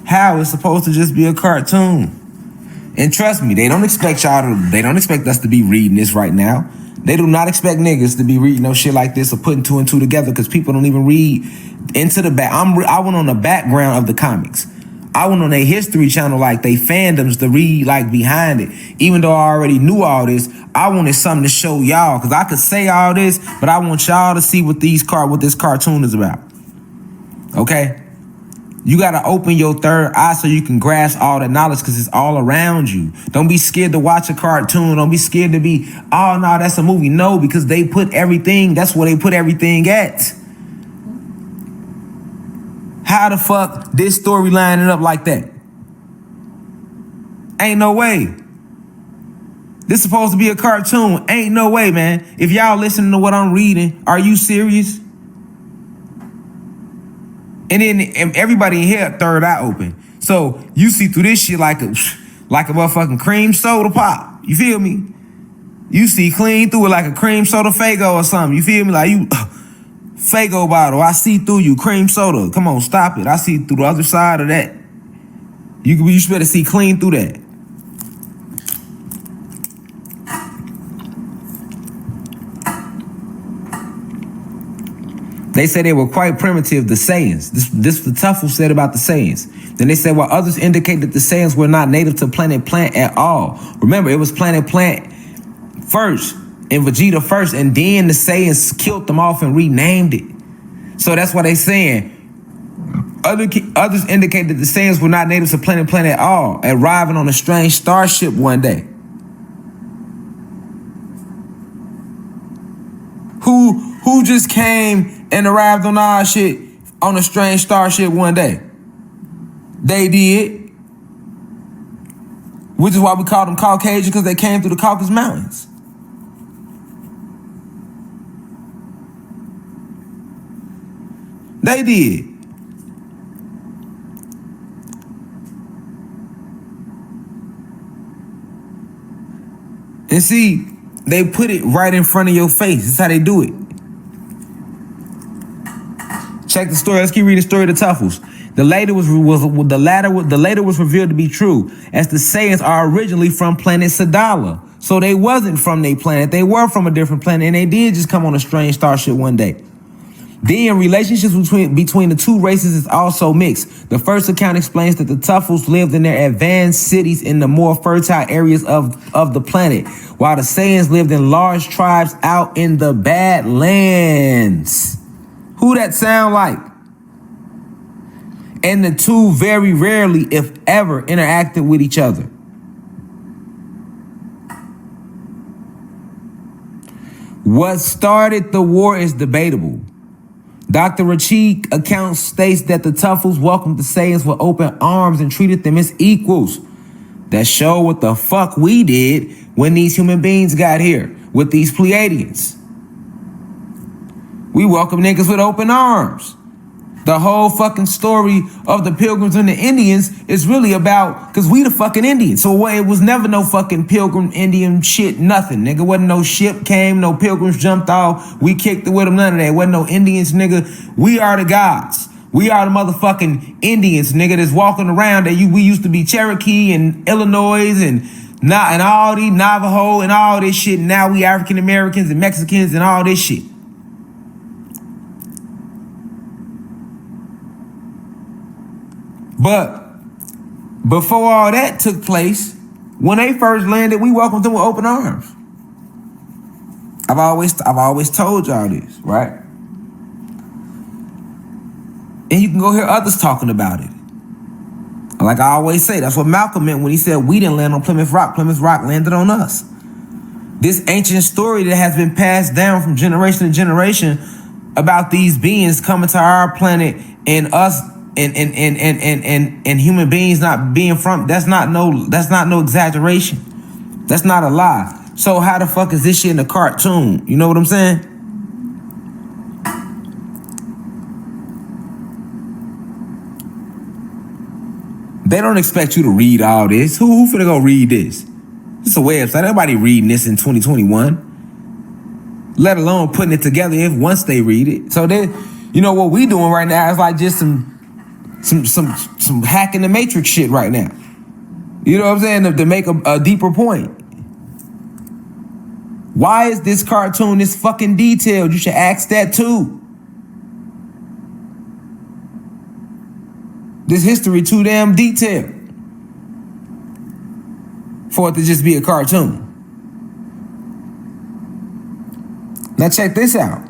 How? It's supposed to just be a cartoon. And trust me, they don't expect us to be reading this right now. They do not expect niggas to be reading no shit like this or putting two and two together, because people don't even read into the back. I went on the background of the comics. I went on a history channel, like they fandoms, to read like behind it. Even though I already knew all this, I wanted something to show y'all, because I could say all this, but I want y'all to see what this cartoon is about. Okay? You gotta open your third eye so you can grasp all that knowledge, because it's all around you. Don't be scared to watch a cartoon. Don't be scared to be, oh no, that's a movie. No, because they put everything, that's where they put everything at. How the fuck this story lining up like that? Ain't no way. This supposed to be a cartoon. Ain't no way, man. If y'all listening to what I'm reading, are you serious? And then everybody in here, third eye open. So you see through this shit like a motherfucking cream soda pop. You feel me? You see clean through it like a cream soda Faygo or something. You feel me? Like you, Faygo bottle. I see through you, cream soda. Come on, stop it. I see through the other side of that. You should better see clean through that. They said they were quite primitive, the Saiyans. This the Tuffle said about the Saiyans. Then they said, while others indicate that the Saiyans were not native to Planet Plant at all. Remember, it was Planet Plant first, and Vegeta first, and then the Saiyans killed them off and renamed it. So that's why they saying. Others indicate that the Saiyans were not native to Planet Plant at all, arriving on a strange starship one day. Who just came and arrived on our shit on a strange starship one day? They did. Which is why we call them Caucasian, because they came through the Caucasus Mountains. They did. And see, they put it right in front of your face. That's how they do it. Check the story. Let's keep reading the story of the Tuffles. The later was revealed to be true, as the Saiyans are originally from planet Sadala. So they wasn't from their planet. They were from a different planet, and they did just come on a strange starship one day. Then relationships between the two races is also mixed. The first account explains that the Tuffles lived in their advanced cities in the more fertile areas of the planet, while the Saiyans lived in large tribes out in the Badlands. Who that sound like? And the two very rarely, if ever, interacted with each other. What started the war is debatable. Dr. Rashad account states that the Tuffles welcomed the Saiyans with open arms and treated them as equals. That show what the fuck we did when these human beings got here with these Pleiadians. We welcome niggas with open arms. The whole fucking story of the Pilgrims and the Indians is really about, because we the fucking Indians. So it was never no fucking Pilgrim Indian shit, nothing, nigga. Wasn't no ship came, no Pilgrims jumped off. We kicked it with them, none of that. Wasn't no Indians, nigga. We are the gods. We are the motherfucking Indians, nigga, that's walking around. We used to be Cherokee and Illinois and all these Navajo and all this shit. Now we African Americans and Mexicans and all this shit. But before all that took place, when they first landed, we welcomed them with open arms. I've always told y'all this, right? And you can go hear others talking about it. Like I always say, that's what Malcolm meant when he said we didn't land on Plymouth Rock. Plymouth Rock landed on us. This ancient story that has been passed down from generation to generation about these beings coming to our planet and us and human beings not being from, that's not no exaggeration. That's not a lie. So how the fuck is this shit in a cartoon? You know what I'm saying? They don't expect you to read all this. Who finna go read this? It's a website. Everybody reading this in 2021. Let alone putting it together if once they read it. So then, you know what we doing right now is like just some hacking the matrix shit right now. You know what I'm saying? To make a deeper point. Why is this cartoon this fucking detailed? You should ask that too. This history too damn detailed for it to just be a cartoon. Now check this out.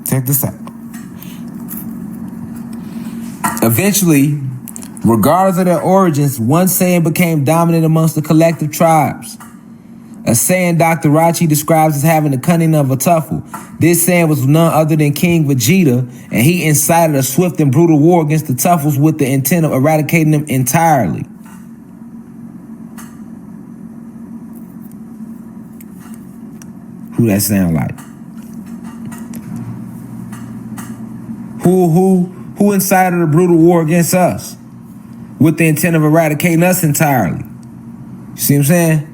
Check this out. Eventually, regardless of their origins, one Saiyan became dominant amongst the collective tribes. A Saiyan Dr. Rachi describes as having the cunning of a Tuffle. This Saiyan was none other than King Vegeta, and he incited a swift and brutal war against the Tuffles with the intent of eradicating them entirely. Who that sound like? Who incited a brutal war against us with the intent of eradicating us entirely? You see what I'm saying?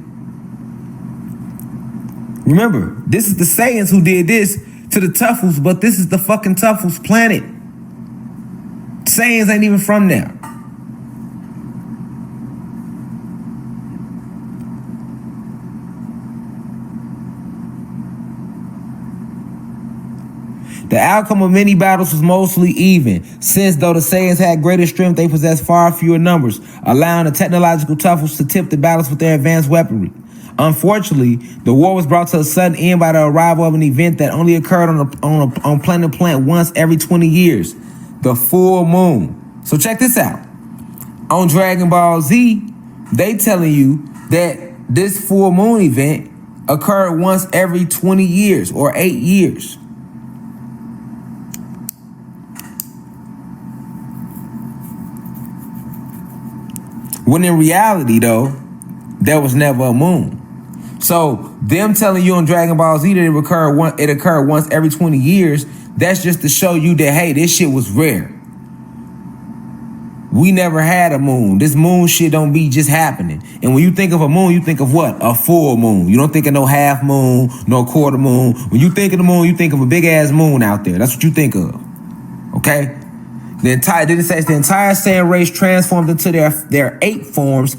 Remember, this is the Saiyans who did this to the Tuffles, but this is the fucking Tuffles planet. Saiyans ain't even from there. The outcome of many battles was mostly even, since though the Saiyans had greater strength, they possessed far fewer numbers, allowing the technological Tuffles to tip the battles with their advanced weaponry. Unfortunately, the war was brought to a sudden end by the arrival of an event that only occurred on planet Plant once every 20 years, the full moon. So check this out. On Dragon Ball Z, they telling you that this full moon event occurred once every 20 years or 8 years. When in reality, though, there was never a moon. So them telling you on Dragon Ball Z that it occurred once every 20 years, that's just to show you that, hey, this shit was rare. We never had a moon. This moon shit don't be just happening. And when you think of a moon, you think of what? A full moon. You don't think of no half moon, no quarter moon. When you think of the moon, you think of a big ass moon out there. That's what you think of. Okay? Then it says the entire Saiyan race transformed into their 8 forms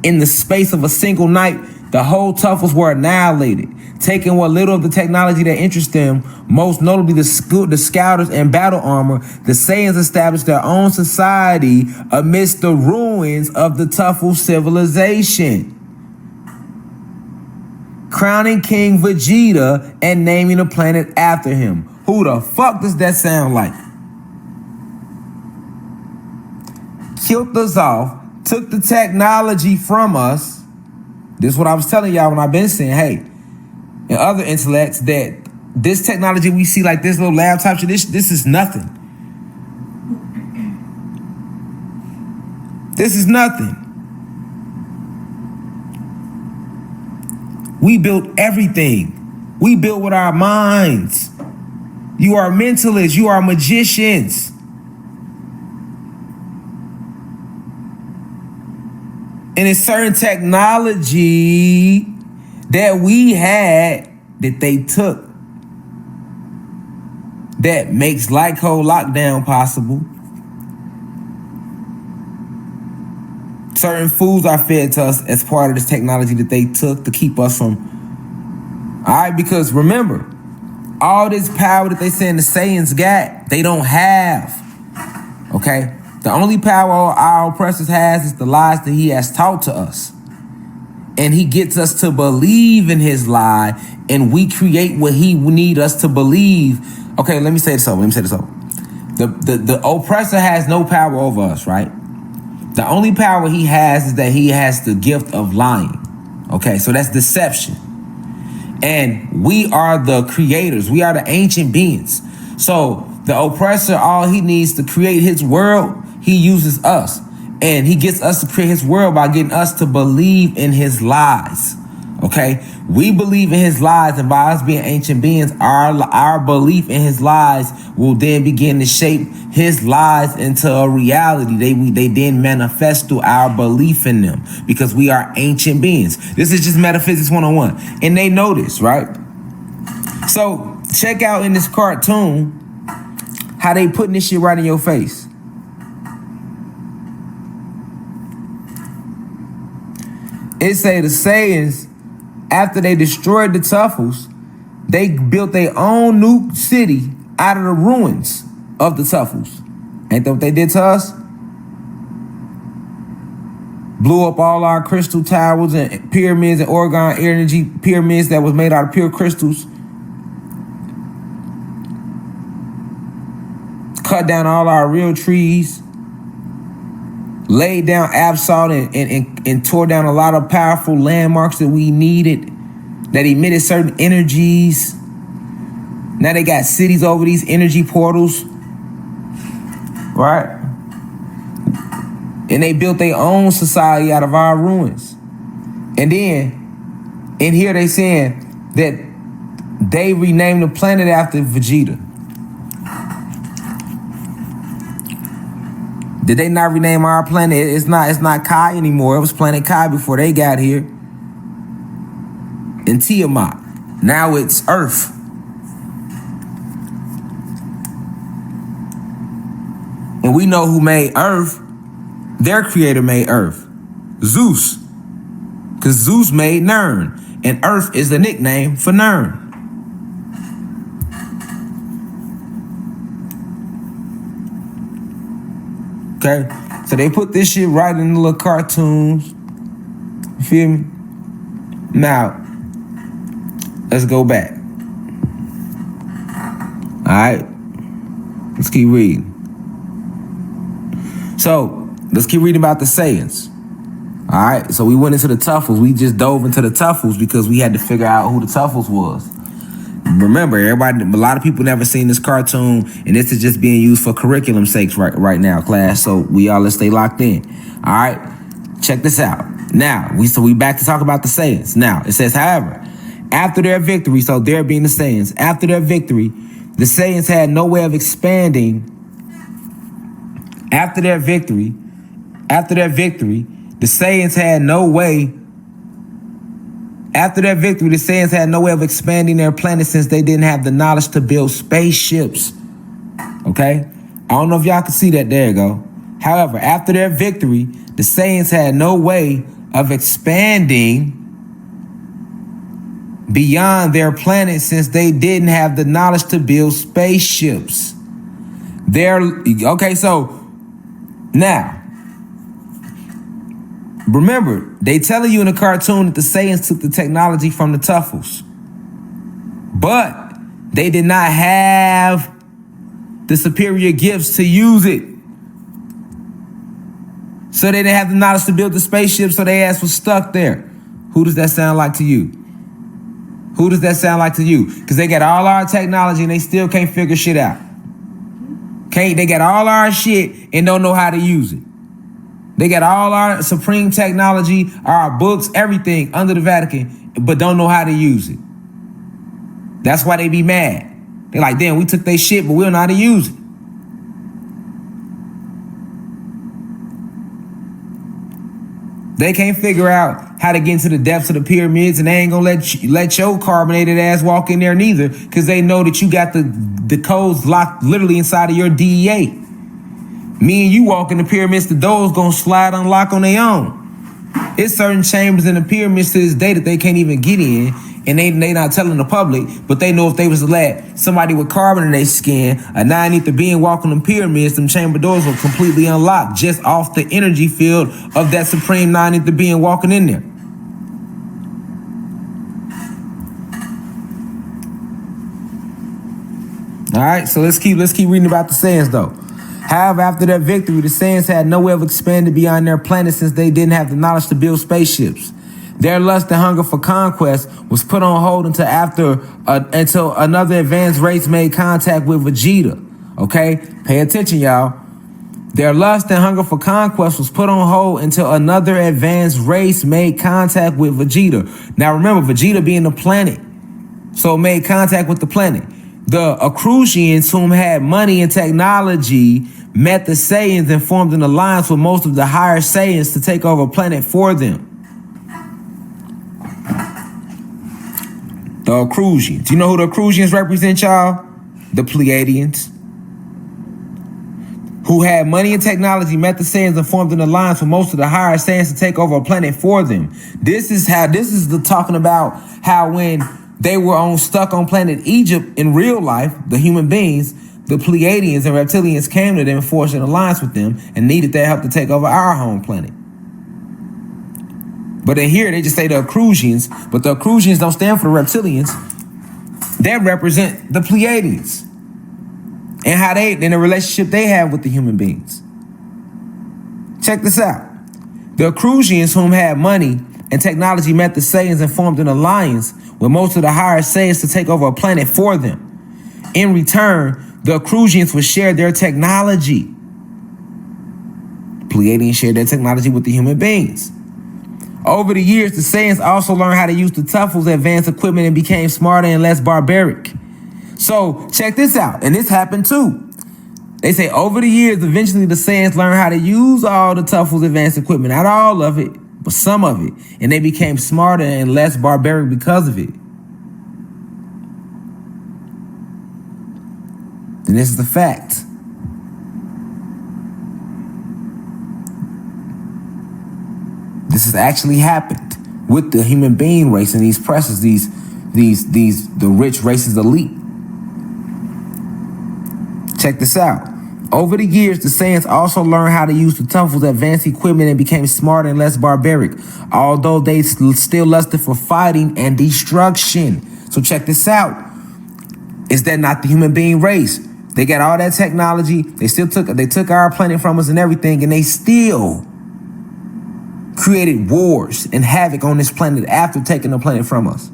in the space of a single night. The whole Tuffles were annihilated, taking what little of the technology that interests them, most notably the scouters and battle armor. The Saiyans established their own society amidst the ruins of the Tuffle civilization, crowning King Vegeta and naming the planet after him. Who the fuck does that sound like? Killed us off, took the technology from us. This is what I was telling y'all when I've been saying, hey, and other intellects, that this technology we see, like this little lab type shit, this is nothing. This is nothing. We built everything. We built with our minds. You are mentalists. You are magicians. And it's certain technology that we had that they took that makes light code lockdown possible. Certain foods are fed to us as part of this technology that they took to keep us from. All right, because remember, all this power that they saying the Saiyans got, they don't have. Okay? The only power our oppressors has is the lies that he has taught to us. And he gets us to believe in his lie, and we create what he need us to believe. Okay, let me say this over. The oppressor has no power over us, right? The only power he has is that he has the gift of lying. Okay, so that's deception. And we are the creators. We are the ancient beings. So the oppressor, all he needs to create his world, he uses us. And he gets us to create his world by getting us to believe in his lies. Okay? We believe in his lies, and by us being ancient beings, our belief in his lies will then begin to shape his lies into a reality. They then manifest through our belief in them because we are ancient beings. This is just metaphysics 101. And they know this, right? So check out in this cartoon how they putting this shit right in your face. It say the Saiyans, after they destroyed the Tuffles, they built their own new city out of the ruins of the Tuffles. Ain't that what they did to us? Blew up all our crystal towers and pyramids and Oregon energy pyramids that was made out of pure crystals. Cut down all our real trees. Laid down absolute and tore down a lot of powerful landmarks that we needed, that emitted certain energies. Now they got cities over these energy portals, right? And they built their own society out of our ruins. And then, in here they saying that they renamed the planet after Vegeta. Did they not rename our planet? It's not Kai anymore. It was Planet Kai before they got here. And Tiamat. Now it's Earth. And we know who made Earth. Their creator made Earth. Zeus. Because Zeus made Nern. And Earth is the nickname for Nern. Okay, so they put this shit right in the little cartoons. You feel me? Now, let's go back. All right, let's keep reading. So, let's keep reading about the Saiyans. All right, so we went into the Tuffles. We just dove into the Tuffles because we had to figure out who the Tuffles was. Remember, a lot of people never seen this cartoon, and this is just being used for curriculum sakes right now, class. So let's stay locked in. All right, check this out. Now we back to talk about the Saiyans. Now it says, however, after their victory, so there being the Saiyans, after their victory, the Saiyans had no way of expanding. After their victory, the Saiyans had no way. After their victory, the Saiyans had no way of expanding their planet since they didn't have the knowledge to build spaceships. Okay? I don't know if y'all can see that. There you go. However, after their victory, the Saiyans had no way of expanding beyond their planet since they didn't have the knowledge to build spaceships. Okay, so now, remember, they telling you in the cartoon that the Saiyans took the technology from the Tuffles. But they did not have the superior gifts to use it. So they didn't have the knowledge to build the spaceship, so their ass was stuck there. Who does that sound like to you? Who does that sound like to you? Because they got all our technology and they still can't figure shit out. They got all our shit and don't know how to use it. They got all our supreme technology, our books, everything under the Vatican, but don't know how to use it. That's why they be mad. They're like, damn, we took their shit, but we don't know how to use it. They can't figure out how to get into the depths of the pyramids, and they ain't gonna let your carbonated ass walk in there neither, because they know that you got the codes locked literally inside of your DEA. Me and you walk in the pyramids, the doors gonna slide unlock on their own. It's certain chambers in the pyramids to this day that they can't even get in, and they not telling the public, but they know if they was to let somebody with carbon in their skin, a non-ether being walking them pyramids, them chamber doors will completely unlock just off the energy field of that supreme non-ether being walking in there. All right, so let's keep reading about the Saiyans though. However, after their victory, the Saiyans had no way of expanding beyond their planet since they didn't have the knowledge to build spaceships. Their lust and hunger for conquest was put on hold until another advanced race made contact with Vegeta. Okay, pay attention, y'all. Their lust and hunger for conquest was put on hold until another advanced race made contact with Vegeta. Now remember, Vegeta being the planet, so it made contact with the planet. The Akrusians, whom had money and technology, met the Saiyans and formed an alliance with most of the higher Saiyans to take over a planet for them. The Akrusians. You know who the Akrusians represent, y'all? The Pleiadians. Who had money and technology, met the Saiyans and formed an alliance with most of the higher Saiyans to take over a planet for them. This is the talking about how when they were stuck on planet Egypt in real life, the human beings, the Pleiadians and reptilians came to them and forged an alliance with them and needed their help to take over our home planet. But in here, they just say the Akrusians, but the Akrusians don't stand for the reptilians. They represent the Pleiadians and how in the relationship they have with the human beings. Check this out. The Akrusians, whom had money and technology, met the Saiyans and formed an alliance with most of the higher Saiyans to take over a planet for them. In return, the Akrusians would share their technology. Pleiadians shared their technology with the human beings. Over the years, the Saiyans also learned how to use the Tuffle's advanced equipment and became smarter and less barbaric. So check this out, and this happened too. They say over the years, eventually the Saiyans learned how to use all the Tuffle's advanced equipment, not all of it, but some of it, and they became smarter and less barbaric because of it. And this is the fact. This has actually happened with the human being race and these presses, the rich races elite. Check this out. Over the years, the Saiyans also learned how to use the Tuffle's advanced equipment and became smarter and less barbaric, although they still lusted for fighting and destruction. So check this out. Is that not the human being race? They got all that technology. They took our planet from us and everything, and they still created wars and havoc on this planet after taking the planet from us.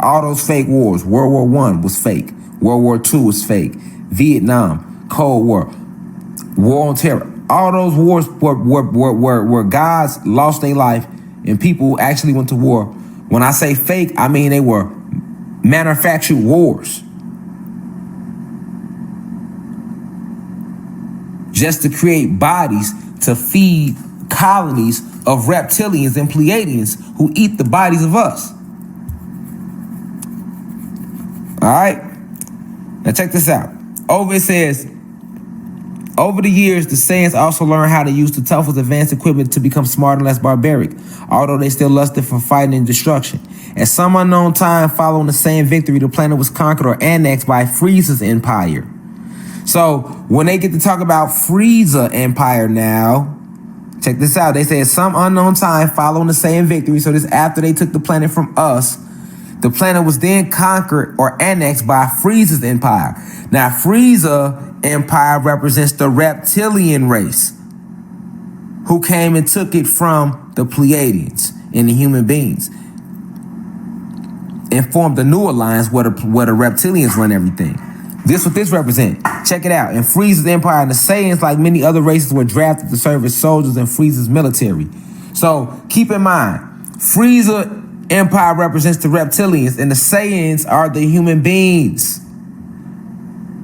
All those fake wars. World War I was fake. World War II was fake. Vietnam, Cold War, War on Terror. All those wars where gods lost their life and people actually went to war. When I say fake, I mean they were manufactured wars. Just to create bodies to feed colonies of reptilians and Pleiadians who eat the bodies of us. All right? Now check this out. It says, over the years, the Saiyans also learned how to use the Tuffle's advanced equipment to become smarter and less barbaric, although they still lusted for fighting and destruction. At some unknown time following the Saiyan victory, the planet was conquered or annexed by Frieza's empire. So when they get to talk about Frieza Empire now, check this out. They say at some unknown time following the Saiyan victory, so this after they took the planet from us, the planet was then conquered or annexed by Frieza's empire. Now, Frieza Empire represents the reptilian race who came and took it from the Pleiadians and the human beings and formed a new alliance where the reptilians run everything. This what this represents. Check it out. In Frieza's empire, and the Saiyans, like many other races, were drafted to serve as soldiers in Frieza's military. So keep in mind, Frieza Empire represents the reptilians, and the Saiyans are the human beings.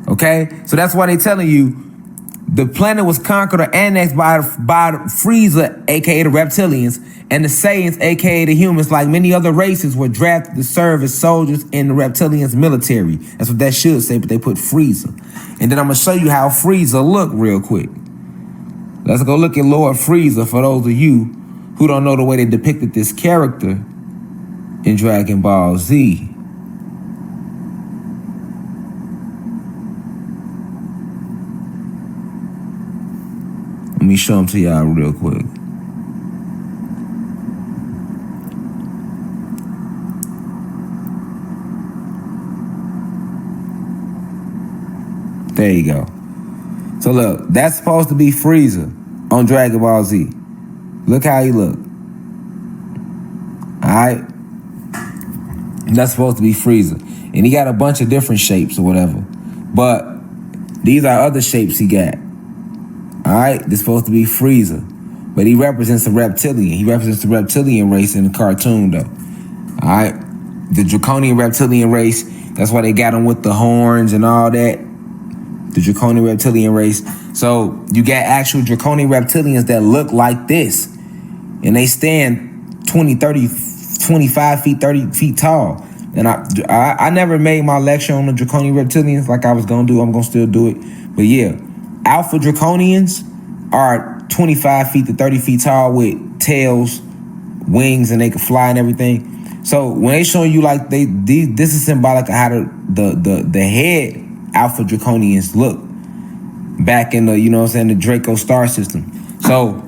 Okay? So that's why they're telling you the planet was conquered or annexed by Frieza, aka the reptilians, and the Saiyans, aka the humans, like many other races, were drafted to serve as soldiers in the reptilians' military. That's what that should say, but they put Frieza. And then I'm going to show you how Frieza look real quick. Let's go look at Lord Frieza for those of you who don't know the way they depicted this character in Dragon Ball Z. Let me show them to y'all real quick. There you go. So look, that's supposed to be Frieza on Dragon Ball Z. Look how he look. Alright? That's supposed to be Frieza. And he got a bunch of different shapes or whatever. But these are other shapes he got. Alright? This supposed to be Frieza. But he represents a reptilian. He represents the reptilian race in the cartoon though. Alright? The draconian reptilian race. That's why they got him with the horns and all that. The draconian reptilian race. So you got actual draconian reptilians that look like this. And they stand 20, 30, 25 feet, 30 feet tall. And I never made my lecture on the draconian reptilians like I was going to do. I'm going to still do it. But yeah, alpha draconians are 25 feet to 30 feet tall with tails, wings, and they can fly and everything. So when they show you like this is symbolic of how the head alpha draconians look back in the, you know what I'm saying, the Draco star system. So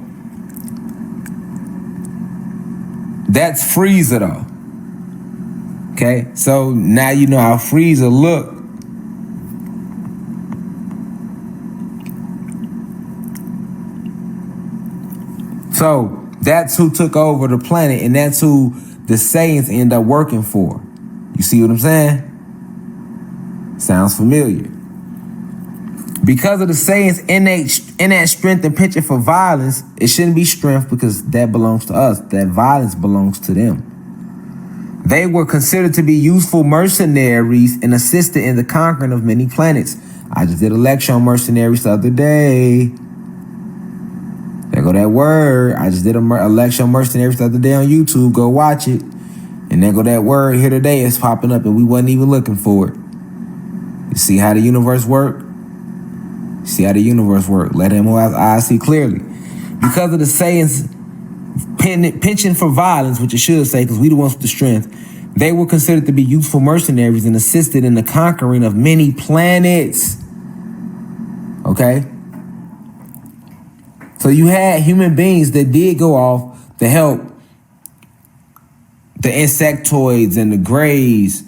that's Frieza though. Okay, so now you know how Frieza look. So that's who took over the planet, and that's who the Saiyans end up working for. You see what I'm saying? Sounds familiar. Because of the Saiyans' innate strength and penchant for violence, it shouldn't be strength because that belongs to us. That violence belongs to them. They were considered to be useful mercenaries and assisted in the conquering of many planets. I just did a lecture on mercenaries the other day. There go that word. I just did a lecture on mercenaries the other day on YouTube. Go watch it. And there go that word here today. It's popping up and we wasn't even looking for it. You see how the universe work? See how the universe work. Let him who has eyes see clearly. Because of the Saiyans' penchant for violence, which it should say, because we the ones with the strength, they were considered to be useful mercenaries and assisted in the conquering of many planets. Okay? So you had human beings that did go off to help the insectoids and the greys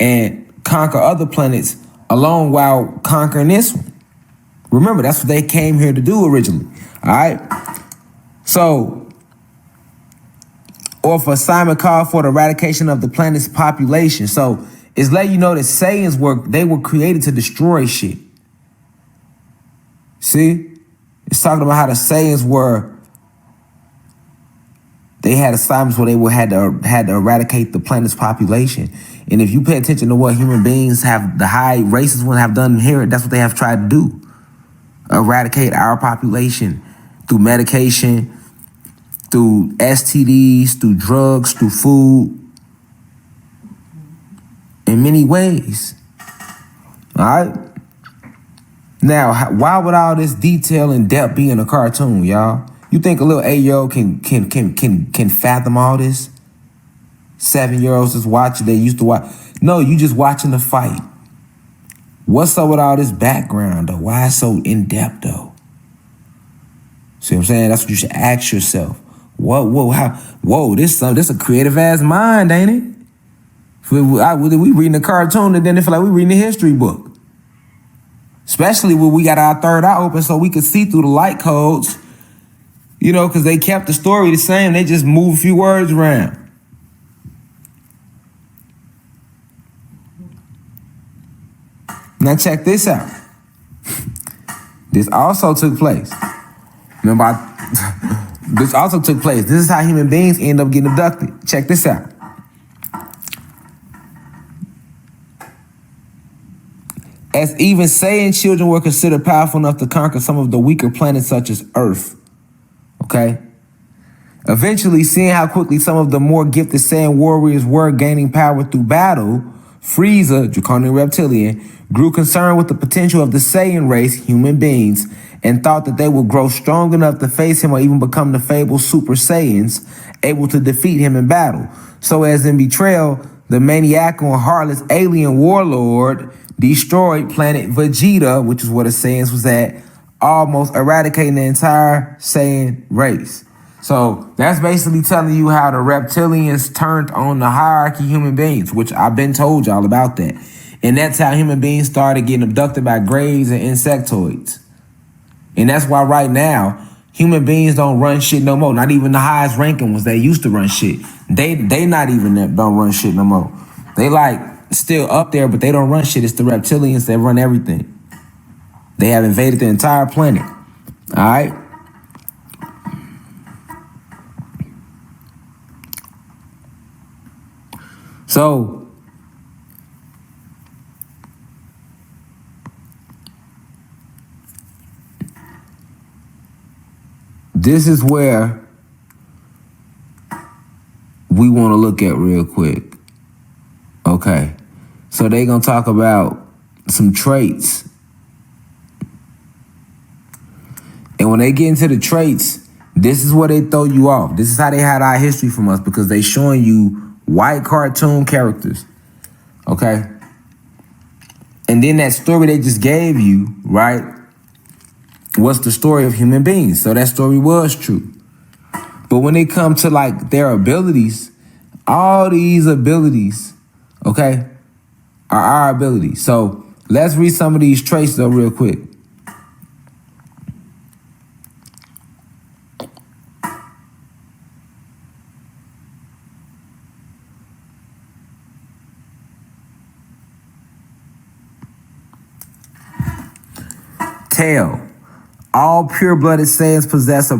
and conquer other planets along while conquering this one. Remember, that's what they came here to do originally. All right? So, or for Simon called for the eradication of the planet's population. So, it's letting you know that Saiyans were created to destroy shit. See? It's talking about how the Saiyans they had assignments where they had to eradicate the planet's population. And if you pay attention to what human beings have, the high races have done here, that's what they have tried to do. Eradicate our population through medication, through STDs, through drugs, through food, in many ways. All right? Now, why would all this detail and depth be in a cartoon, y'all? You think a little 8-year-old can fathom all this? 7-year-olds just watching, they used to watch. No, you just watching the fight. What's up with all this background though? Why it's so in-depth though? See what I'm saying? That's what you should ask yourself. This a creative ass mind, ain't it? We reading a cartoon and then it feel like we reading a history book. Especially when we got our third eye open so we could see through the light codes. You know, because they kept the story the same. They just moved a few words around. Now check this out. This also took place. Remember, this also took place. This is how human beings end up getting abducted. Check this out. As even Saiyan children were considered powerful enough to conquer some of the weaker planets such as Earth. Okay? Eventually, seeing how quickly some of the more gifted Saiyan warriors were gaining power through battle, Frieza, draconian reptilian, grew concerned with the potential of the Saiyan race, human beings, and thought that they would grow strong enough to face him or even become the fabled Super Saiyans, able to defeat him in battle. So as in betrayal, the maniacal and heartless alien warlord destroyed planet Vegeta, which is where the Saiyans was at, almost eradicating the entire Saiyan race. So that's basically telling you how the reptilians turned on the hierarchy human beings, which I've been told y'all about that. And that's how human beings started getting abducted by graves and insectoids. And that's why right now, human beings don't run shit no more. Not even the highest ranking ones. They used to run shit. They not even don't run shit no more. They like still up there, but they don't run shit. It's the reptilians that run everything. They have invaded the entire planet. All right? So, this is where we want to look at real quick. Okay. So they're going to talk about some traits. And when they get into the traits, this is where they throw you off. This is how they hide our history from us, because they showing you white cartoon characters. Okay? And then that story they just gave you, right, was the story of human beings. So that story was true. But when they come to like their abilities, all these abilities, okay, are our abilities. So let's read some of these traits though real quick. Tail. All pure-blooded Saiyans possess a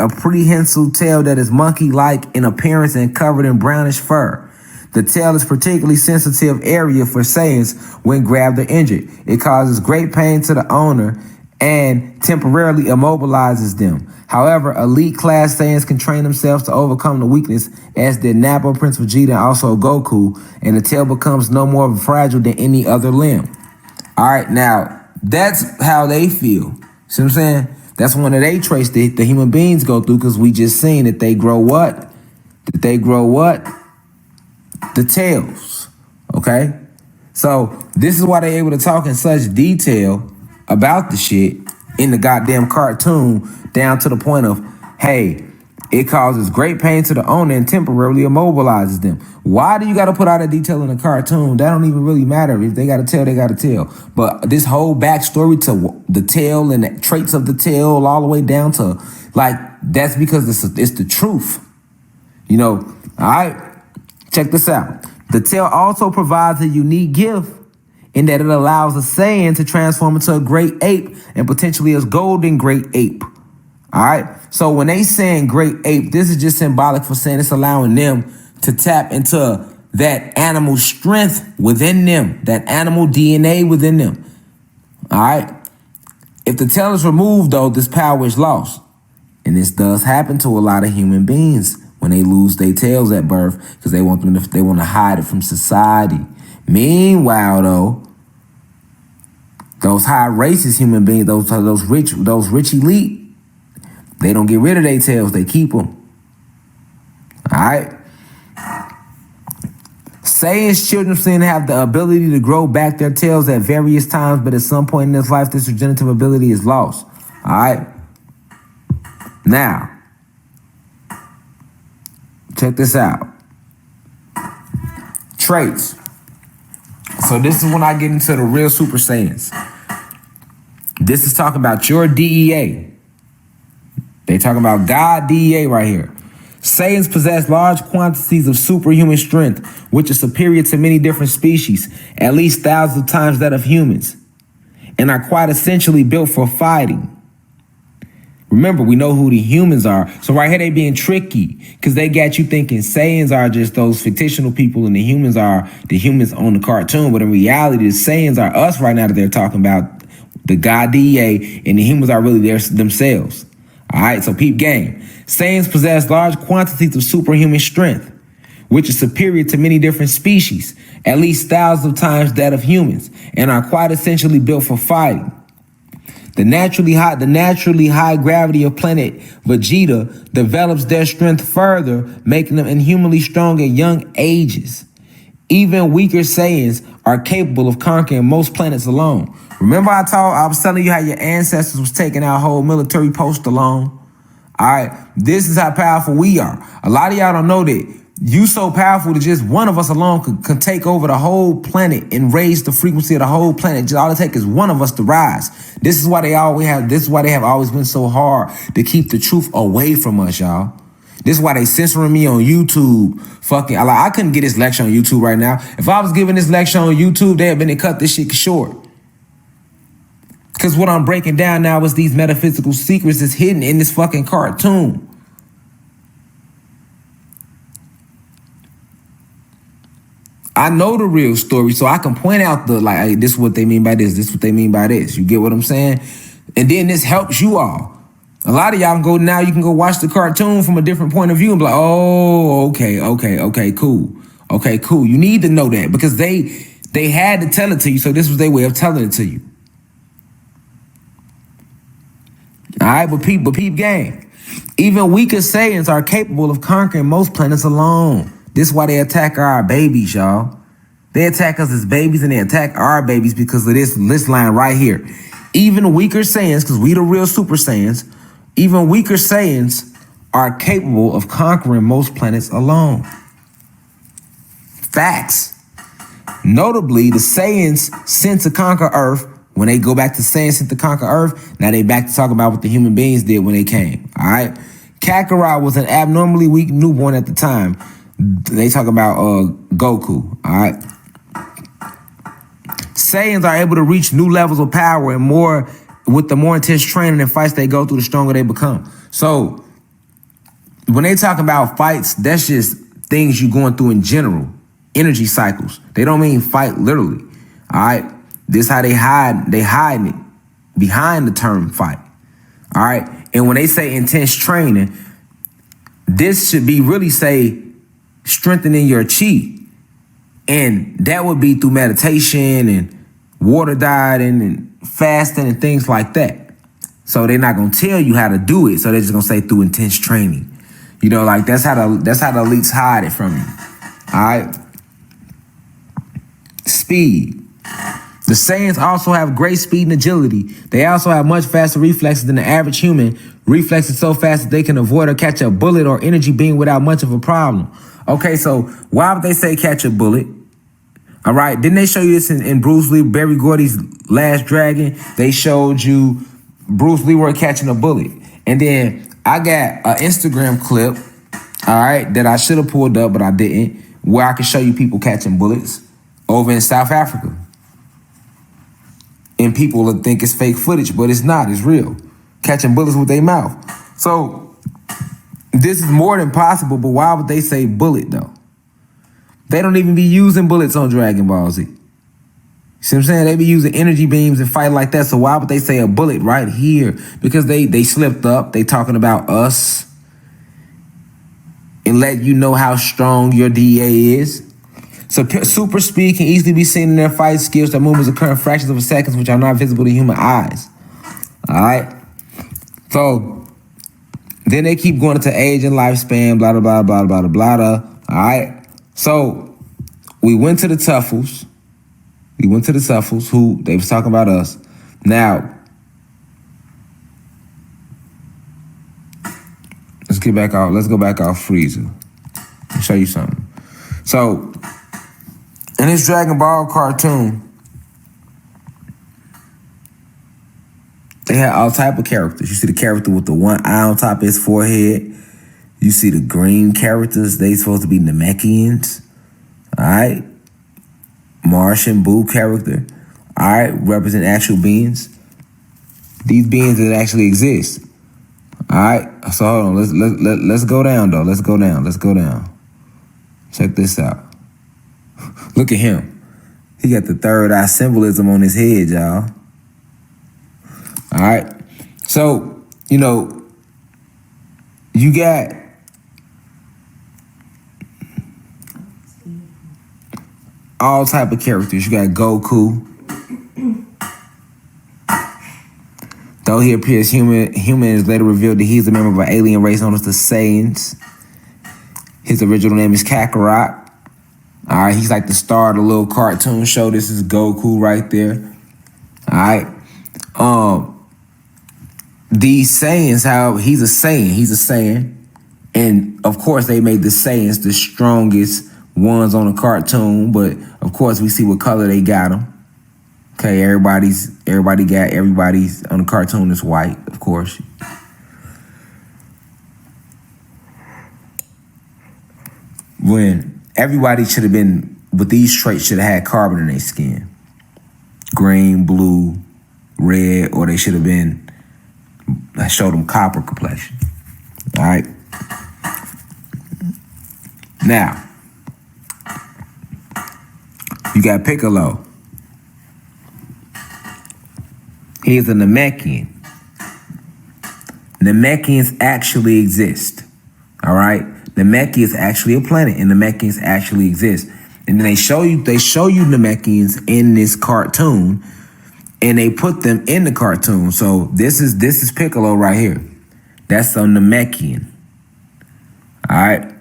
prehensile tail that is monkey-like in appearance and covered in brownish fur. The tail is particularly sensitive area for Saiyans when grabbed or injured. It causes great pain to the owner and temporarily immobilizes them. However, elite class Saiyans can train themselves to overcome the weakness, as did Nappa, Prince Vegeta, and also Goku, and the tail becomes no more fragile than any other limb. All right, now, that's how they feel. See what I'm saying? That's one of their traits that the human beings go through, because we just seen that they grow what? That they grow what? The tails. Okay? So this is why they're able to talk in such detail about the shit in the goddamn cartoon, down to the point of, hey, it causes great pain to the owner and temporarily immobilizes them. Why do you got to put all that detail in the cartoon? That don't even really matter. If they got to tell, they got to tell. But this whole backstory to the tail and the traits of the tail all the way down to, like, that's because it's the truth. You know, all right? Check this out. The tail also provides a unique gift in that it allows a Saiyan to transform into a great ape and potentially a golden great ape. All right. So when they saying great ape, this is just symbolic for saying it's allowing them to tap into that animal strength within them, that animal DNA within them. All right. If the tail is removed, though, this power is lost. And this does happen to a lot of human beings when they lose their tails at birth, because they want to hide it from society. Meanwhile, though, those high racist human beings, those rich elite, they don't get rid of their tails, they keep them. All right? Saiyans children seem to have the ability to grow back their tails at various times, but at some point in this life, this regenerative ability is lost. All right? Now, check this out. Traits. So this is when I get into the real Super Saiyans. This is talking about your DEA. They talking about God DEA right here. Saiyans possess large quantities of superhuman strength, which is superior to many different species, at least thousands of times that of humans, and are quite essentially built for fighting. Remember, we know who the humans are. So right here they being tricky, because they got you thinking Saiyans are just those fictional people and the humans are the humans on the cartoon. But in reality, the Saiyans are us right now that they're talking about, the God DEA, and the humans are really themselves. All right, so peep game. Saiyans possess large quantities of superhuman strength, which is superior to many different species, at least thousands of times that of humans, and are quite essentially built for fighting. The naturally high gravity of planet Vegeta develops their strength further, making them inhumanly strong at young ages. Even weaker Saiyans are capable of conquering most planets alone. Remember I was telling you how your ancestors was taking out whole military posts alone? All right, this is how powerful we are. A lot of y'all don't know that you so powerful that just one of us alone could take over the whole planet and raise the frequency of the whole planet. Just all it takes is one of us to rise. This is why they have always been so hard to keep the truth away from us, y'all. This is why they censoring me on YouTube. I couldn't get this lecture on YouTube right now. If I was giving this lecture on YouTube, they had been to cut this shit short. Because what I'm breaking down now is these metaphysical secrets that's hidden in this fucking cartoon. I know the real story, so I can point out hey, this is what they mean by this. This is what they mean by this. You get what I'm saying? And then this helps you all. A lot of y'all you can go watch the cartoon from a different point of view and be like, oh, okay, cool. Okay, cool. You need to know that because they had to tell it to you, so this was their way of telling it to you. All right, but peep gang. Even weaker Saiyans are capable of conquering most planets alone. This is why they attack our babies, y'all. They attack us as babies and they attack our babies because of this line right here. Even weaker Saiyans, because we the real Super Saiyans, even weaker Saiyans are capable of conquering most planets alone. Facts. Notably, the Saiyans sent to conquer Earth. When they go back to Saiyans sent to conquer Earth, now they back to talking about what the human beings did when they came. All right. Kakarot was an abnormally weak newborn at the time. They talk about Goku. All right. Saiyans are able to reach new levels of power and more with the more intense training and fights they go through, the stronger they become. So when they talk about fights, that's just things you're going through in general. Energy cycles. They don't mean fight literally. All right. This is how they hide it behind the term fight. All right. And when they say intense training, this should be really say strengthening your chi. And that would be through meditation and water dieting and fasting and things like that. So they're not gonna tell you how to do it. So they're just gonna say through intense training. You know, like that's how the elites hide it from you. All right. Speed. The Saiyans also have great speed and agility. They also have much faster reflexes than the average human. Reflexes so fast that they can avoid or catch a bullet or energy beam without much of a problem. Okay, so why would they say catch a bullet? All right, didn't they show you this in Bruce Lee, Barry Gordy's Last Dragon? They showed you Bruce Lee were catching a bullet. And then I got an Instagram clip, all right, that I should have pulled up, but I didn't, where I can show you people catching bullets over in South Africa. And people will think it's fake footage, but it's not, it's real. Catching bullets with their mouth. So this is more than possible, but why would they say bullet though? They don't even be using bullets on Dragon Ball Z. See what I'm saying? They be using energy beams and fight like that. So why would they say a bullet right here? Because they slipped up. They talking about us and let you know how strong your DA is. So super speed can easily be seen in their fight skills. Their movements occur in fractions of a second, which are not visible to human eyes. All right. So then they keep going into age and lifespan, blah, blah, blah, blah, blah, blah, blah. All right. So we went to the Tuffles. Who they was talking about us. Now, let's go back off Frieza. I'll show you something. So in this Dragon Ball cartoon, they had all type of characters. You see the character with the one eye on top of his forehead. You see the green characters. They supposed to be Namekians. All right. Martian Buu character. All right. Represent actual beings. These beings that actually exist. All right. So hold on. Let's go down though. Let's go down. Check this out. Look at him. He got the third eye symbolism on his head, y'all. All right. So, you know, you got all type of characters. You got Goku. Though he appears human is later revealed that he's a member of an alien race known as the Saiyans. His original name is Kakarot. All right, he's like the star of the little cartoon show. This is Goku right there. All right. These Saiyans, how he's a Saiyan. And of course they made the Saiyans the strongest ones on the cartoon, but of course we see what color they got them. Okay, everybody's on the cartoon is white, of course. When everybody should have been, with these traits, should have had carbon in their skin. Green, blue, red, or they should have been, I showed them copper complexion. All right. Now, you got Piccolo. He is a Namekian. Namekians actually exist. All right? Namek is actually a planet, and Namekians actually exist. And then they show you Namekians in this cartoon, and they put them in the cartoon. So this is Piccolo right here. That's a Namekian. All right?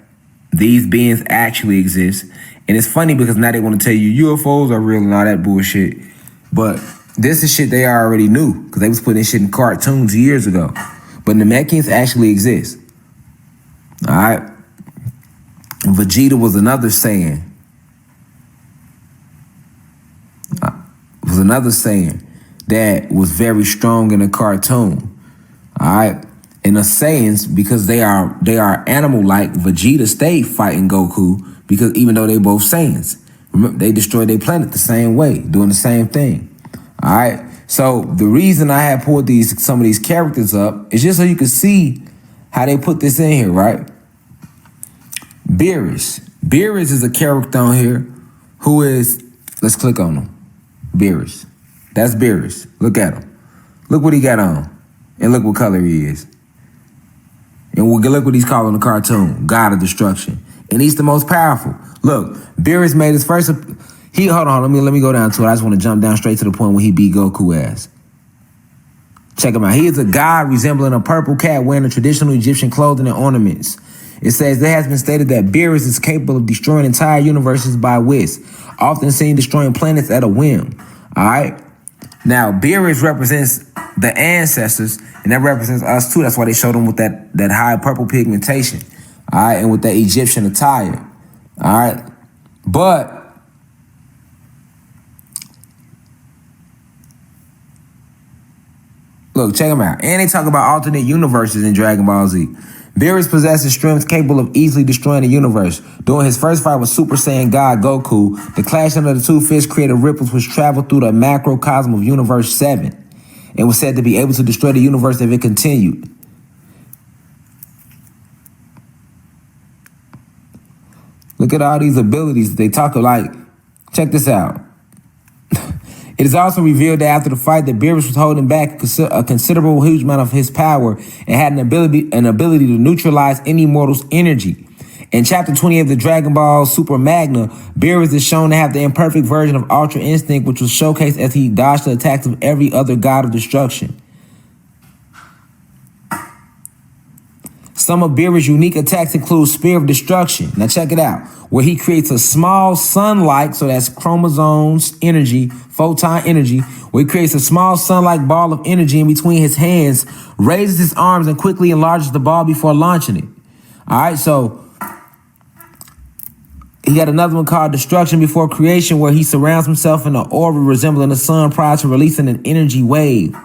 These beings actually exist. And it's funny because now they want to tell you UFOs are real and all that bullshit. But this is shit they already knew because they was putting this shit in cartoons years ago. But Namekians actually exist. All right? Vegeta was another Saiyan. That was very strong in a cartoon. All right? And the Saiyans, because they are animal-like, Vegeta stayed fighting Goku because even though they both Saiyans, remember, they destroyed their planet the same way, doing the same thing. All right? So the reason I have pulled some of these characters up is just so you can see how they put this in here, right? Beerus. Beerus is a character on here who is, let's click on him. Beerus. That's Beerus. Look at him. Look what he got on. And look what color he is. And look what he's calling the cartoon. God of Destruction. And he's the most powerful. Look, Beerus made his first... Hold on, let me go down to it. I just want to jump down straight to the point when he beat Goku ass. Check him out. He is a god resembling a purple cat wearing the traditional Egyptian clothing and ornaments. It says there has been stated that Beerus is capable of destroying entire universes by whisk, often seen destroying planets at a whim. All right? Now, Beerus represents the ancestors, and that represents us too. That's why they showed him with that high purple pigmentation. All right? And with that Egyptian attire. All right? But look, check them out. And they talk about alternate universes in Dragon Ball Z. Beerus possesses strengths capable of easily destroying the universe. During his first fight with Super Saiyan God Goku, the clash under the two fists created ripples which traveled through the macrocosm of Universe 7 and was said to be able to destroy the universe if it continued. Look at all these abilities they talk like. Check this out. It is also revealed that after the fight that Beerus was holding back a considerable huge amount of his power and had an ability to neutralize any mortal's energy. In Chapter 20 of the Dragon Ball Super Magna, Beerus is shown to have the imperfect version of Ultra Instinct, which was showcased as he dodged the attacks of every other god of destruction. Some of Beerus' unique attacks include Spear of Destruction. Now check it out. Where he creates a small sun-like, so that's chromosomes energy, photon energy, where he creates a small sun-like ball of energy in between his hands, raises his arms, and quickly enlarges the ball before launching it. All right, so he got another one called Destruction Before Creation, where he surrounds himself in an orbit resembling the sun prior to releasing an energy wave.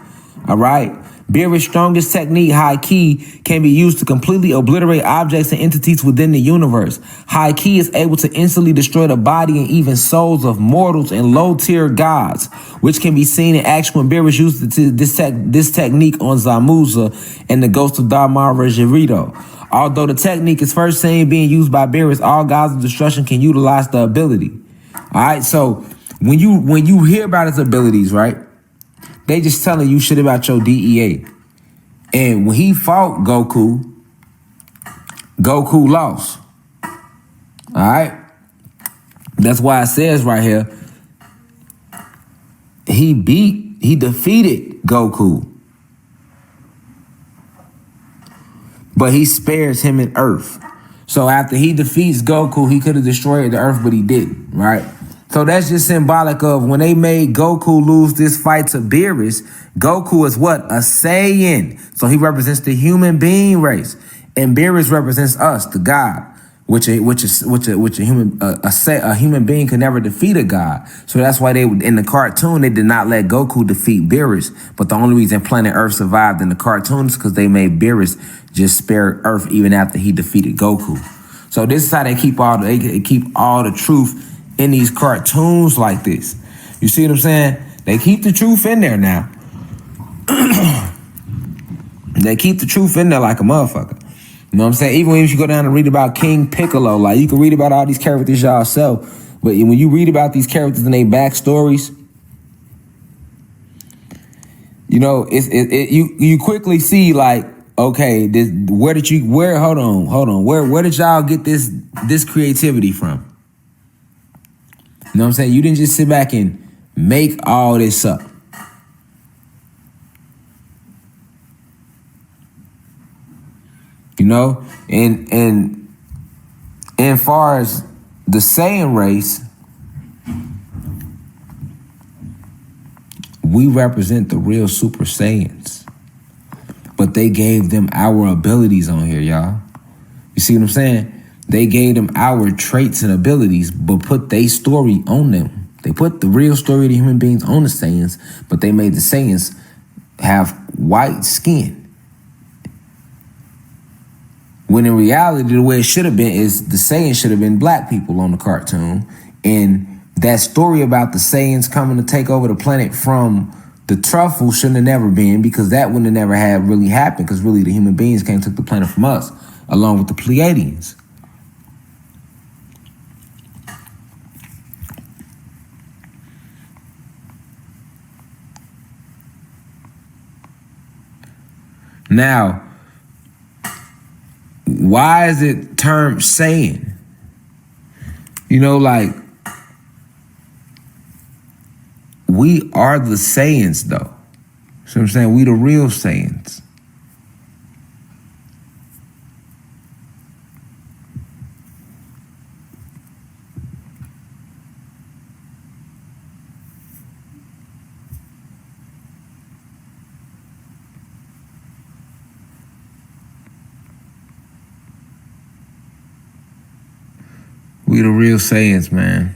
All right. Beerus' strongest technique, High Ki, can be used to completely obliterate objects and entities within the universe. High Ki is able to instantly destroy the body and even souls of mortals and low-tier gods, which can be seen in action when Beerus used this technique on Zamuza and the ghost of Dharma Rajirito. Although the technique is first seen being used by Beerus, all gods of destruction can utilize the ability. All right, so when you hear about his abilities, right? They just telling you shit about your DEA. And when he fought Goku lost. All right? That's why it says right here, he defeated Goku. But he spares him in Earth. So after he defeats Goku, he could have destroyed the Earth, but he didn't, right? So that's just symbolic of when they made Goku lose this fight to Beerus, Goku is what? A Saiyan. So he represents the human being race. And Beerus represents us, the God, which a human being could never defeat a god. So that's why they in the cartoon they did not let Goku defeat Beerus. But the only reason Planet Earth survived in the cartoon is because they made Beerus just spare Earth even after he defeated Goku. So this is how they keep all the truth in these cartoons like this. You see what I'm saying? They keep the truth in there now. They keep the truth in there like a motherfucker. You know what I'm saying? Even if you go down and read about King Piccolo, like you can read about all these characters yourself, but when you read about these characters and their backstories, you know, you quickly see like, okay, where did y'all get this creativity from? You know what I'm saying? You didn't just sit back and make all this up. You know, and far as the Saiyan race, we represent the real Super Saiyans. But they gave them our abilities on here, y'all. You see what I'm saying? They gave them our traits and abilities, but put their story on them. They put the real story of the human beings on the Saiyans, but they made the Saiyans have white skin. When in reality, the way it should have been is the Saiyans should have been black people on the cartoon. And that story about the Saiyans coming to take over the planet from the truffle shouldn't have never been, because that wouldn't have never had really happened, because really the human beings came and took the planet from us, along with the Pleiadians. Now, why is it termed Saiyan? You know, like, we are the Saiyans, though. So I'm saying? We the real Saiyans. We the real Saiyans, man.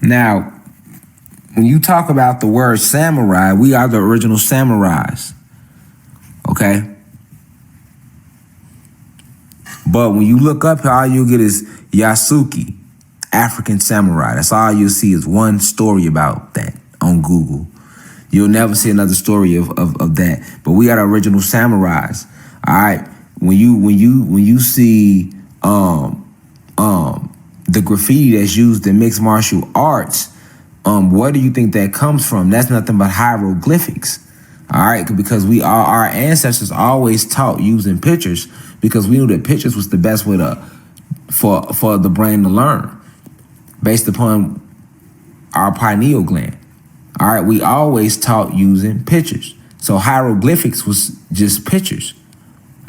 Now, when you talk about the word samurai, we are the original samurais. Okay? But when you look up here, all you'll get is Yasuke, African samurai. That's all you'll see is one story about that on Google. You'll never see another story of that. But we are the original samurais. All right. When you see the graffiti that's used in mixed martial arts, where do you think that comes from? That's nothing but hieroglyphics. All right, because our ancestors always taught using pictures, because we knew that pictures was the best way for the brain to learn, based upon our pineal gland. All right, we always taught using pictures. So hieroglyphics was just pictures.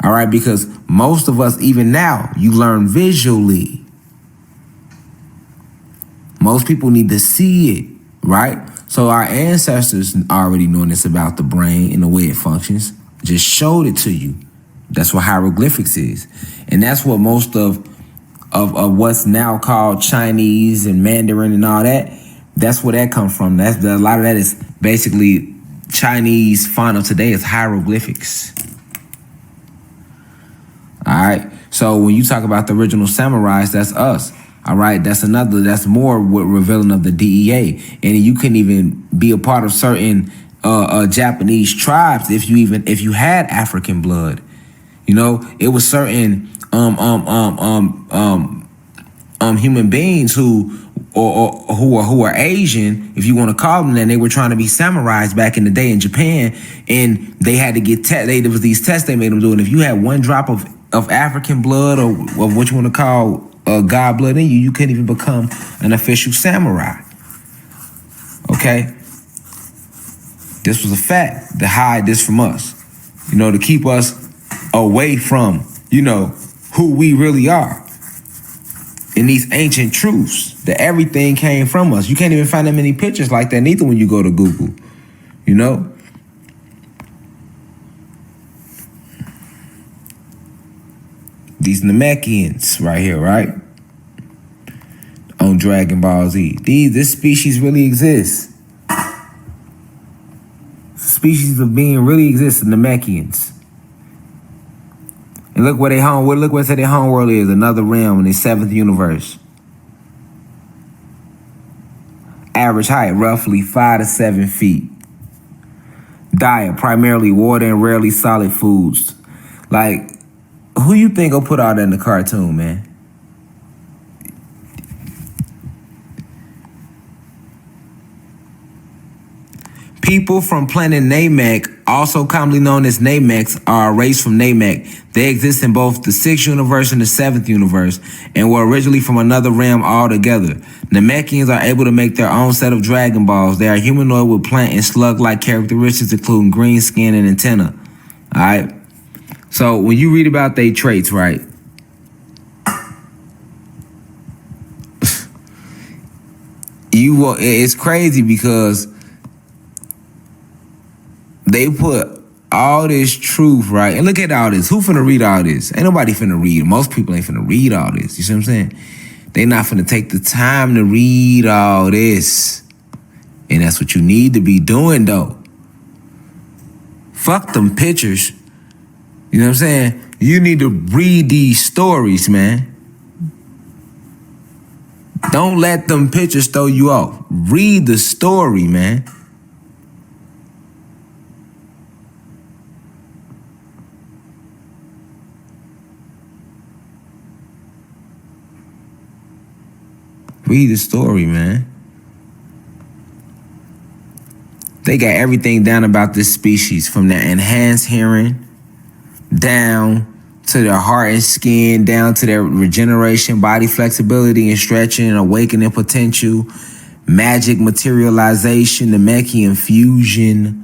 All right, because most of us, even now, you learn visually. Most people need to see it, right? So our ancestors already knowing this about the brain and the way it functions, just showed it to you. That's what hieroglyphics is. And that's what most of what's now called Chinese and Mandarin and all that, that's where that comes from. A lot of that is basically Chinese font of today is hieroglyphics. All right. So when you talk about the original samurais, that's us. All right. That's more revealing of the DEA. And you couldn't even be a part of certain Japanese tribes if you had African blood. You know, it was certain human beings who are Asian, if you want to call them that. And they were trying to be samurais back in the day in Japan, and they had to get there was these tests they made them do, and if you had one drop of African blood or of what you want to call God blood in you, you couldn't even become an official samurai. Okay, this was a fact to hide this from us, to keep us away from who we really are. In these ancient truths, that everything came from us. You can't even find that many pictures like that neither when you go to Google, These Namekians right here, right? On Dragon Ball Z. This species really exists. Species of being really exists, the Namekians. And look where their home world is, another realm in the 7th universe. Average height, roughly 5 to 7 feet. Diet, primarily water and rarely solid foods. Like, who you think will put all that in the cartoon, man? People from planet Namek, also commonly known as Nameks, are a race from Namek. They exist in both the 6th universe and the 7th universe, and were originally from another realm altogether. Namekians are able to make their own set of Dragon Balls. They are humanoid with plant and slug-like characteristics, including green skin and antenna. All right? So when you read about their traits, right? It's crazy because they put all this truth, right? And look at all this. Who finna read all this? Ain't nobody finna read. Most people ain't finna read all this. You see what I'm saying? They not finna take the time to read all this. And that's what you need to be doing, though. Fuck them pictures. You know what I'm saying? You need to read these stories, man. Don't let them pictures throw you off. Read the story, man. Read the story, man. They got everything down about this species, from their enhanced hearing down to their heart and skin, down to their regeneration, body flexibility and stretching, and awakening potential, magic materialization, Namekian fusion.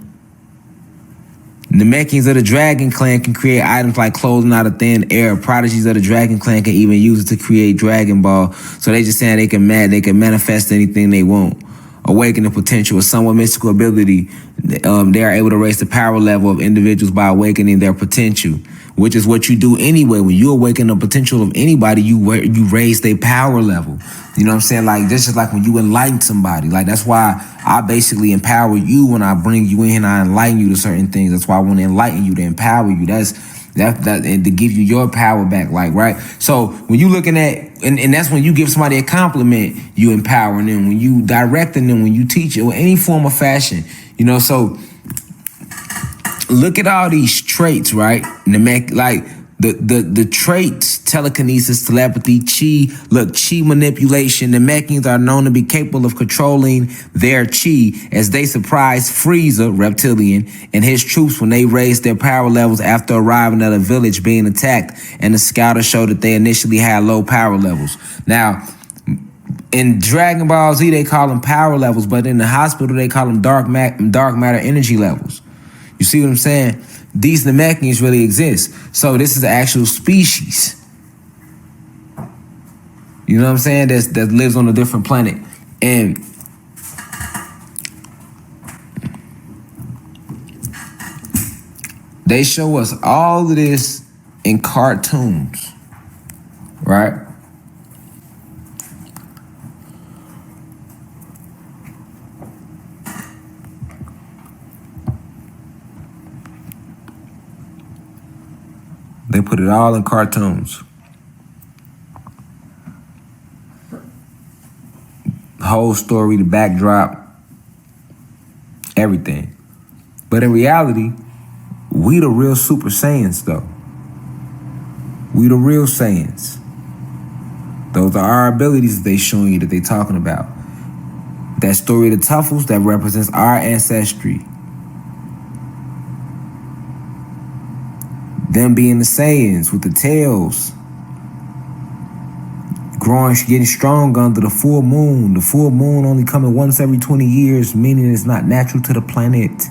Namekians of the Dragon Clan can create items like clothing out of thin air. Prodigies of the Dragon Clan can even use it to create Dragon Ball. So they just saying they can manifest anything they want. Awakening potential, a somewhat mystical ability. They are able to raise the power level of individuals by awakening their potential, which is what you do anyway. When you awaken the potential of anybody, you raise their power level. You know what I'm saying? Like, this is like when you enlighten somebody. Like, that's why I basically empower you when I bring you in and I enlighten you to certain things. That's why I want to enlighten you, to empower you. And to give you your power back, like, right? So when you looking at, and that's when you give somebody a compliment, you empowering them. When you directing them, when you teach it, or any form of fashion, so look at all these traits, right? Like the traits: telekinesis, telepathy, chi manipulation. The Namekians are known to be capable of controlling their chi as they surprised Frieza, reptilian, and his troops when they raised their power levels after arriving at a village being attacked, and the scouter showed that they initially had low power levels. Now, in Dragon Ball Z, they call them power levels, but in the hospital, they call them dark matter energy levels. You see what I'm saying? These Namekians really exist. So this is the actual species. You know what I'm saying? That lives on a different planet. And they show us all of this in cartoons, right? They put it all in cartoons. The whole story, the backdrop, everything. But in reality, we the real Super Saiyans, though. We the real Saiyans. Those are our abilities that they showing you, that they talking about. That story of the Tuffles, that represents our ancestry. Them being the Saiyans with the tails. Growing, getting strong under the full moon. The full moon only coming once every 20 years, meaning it's not natural to the planet.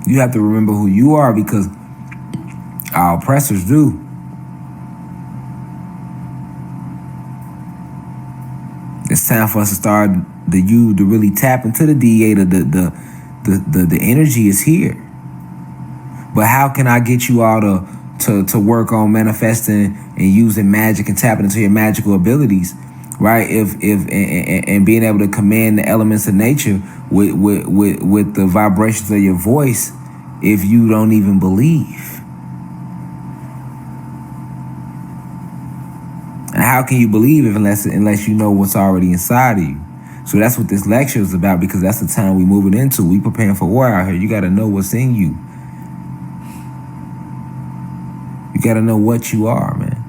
You have to remember who you are, because our oppressors do. It's time for us to start to really tap into the DA. The energy is here. But how can I get you all to work on manifesting and using magic and tapping into your magical abilities, right? And being able to command the elements of nature with the vibrations of your voice, if you don't even believe? And how can you believe unless you know what's already inside of you? So that's what this lecture is about, because that's the time we moving into. We preparing for war out here. You got to know what's in you. You got to know what you are, man.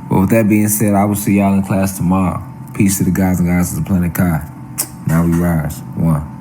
But with that being said, I will see y'all in class tomorrow. Peace to the guys and guys of the planet Kai. Now we rise. 1.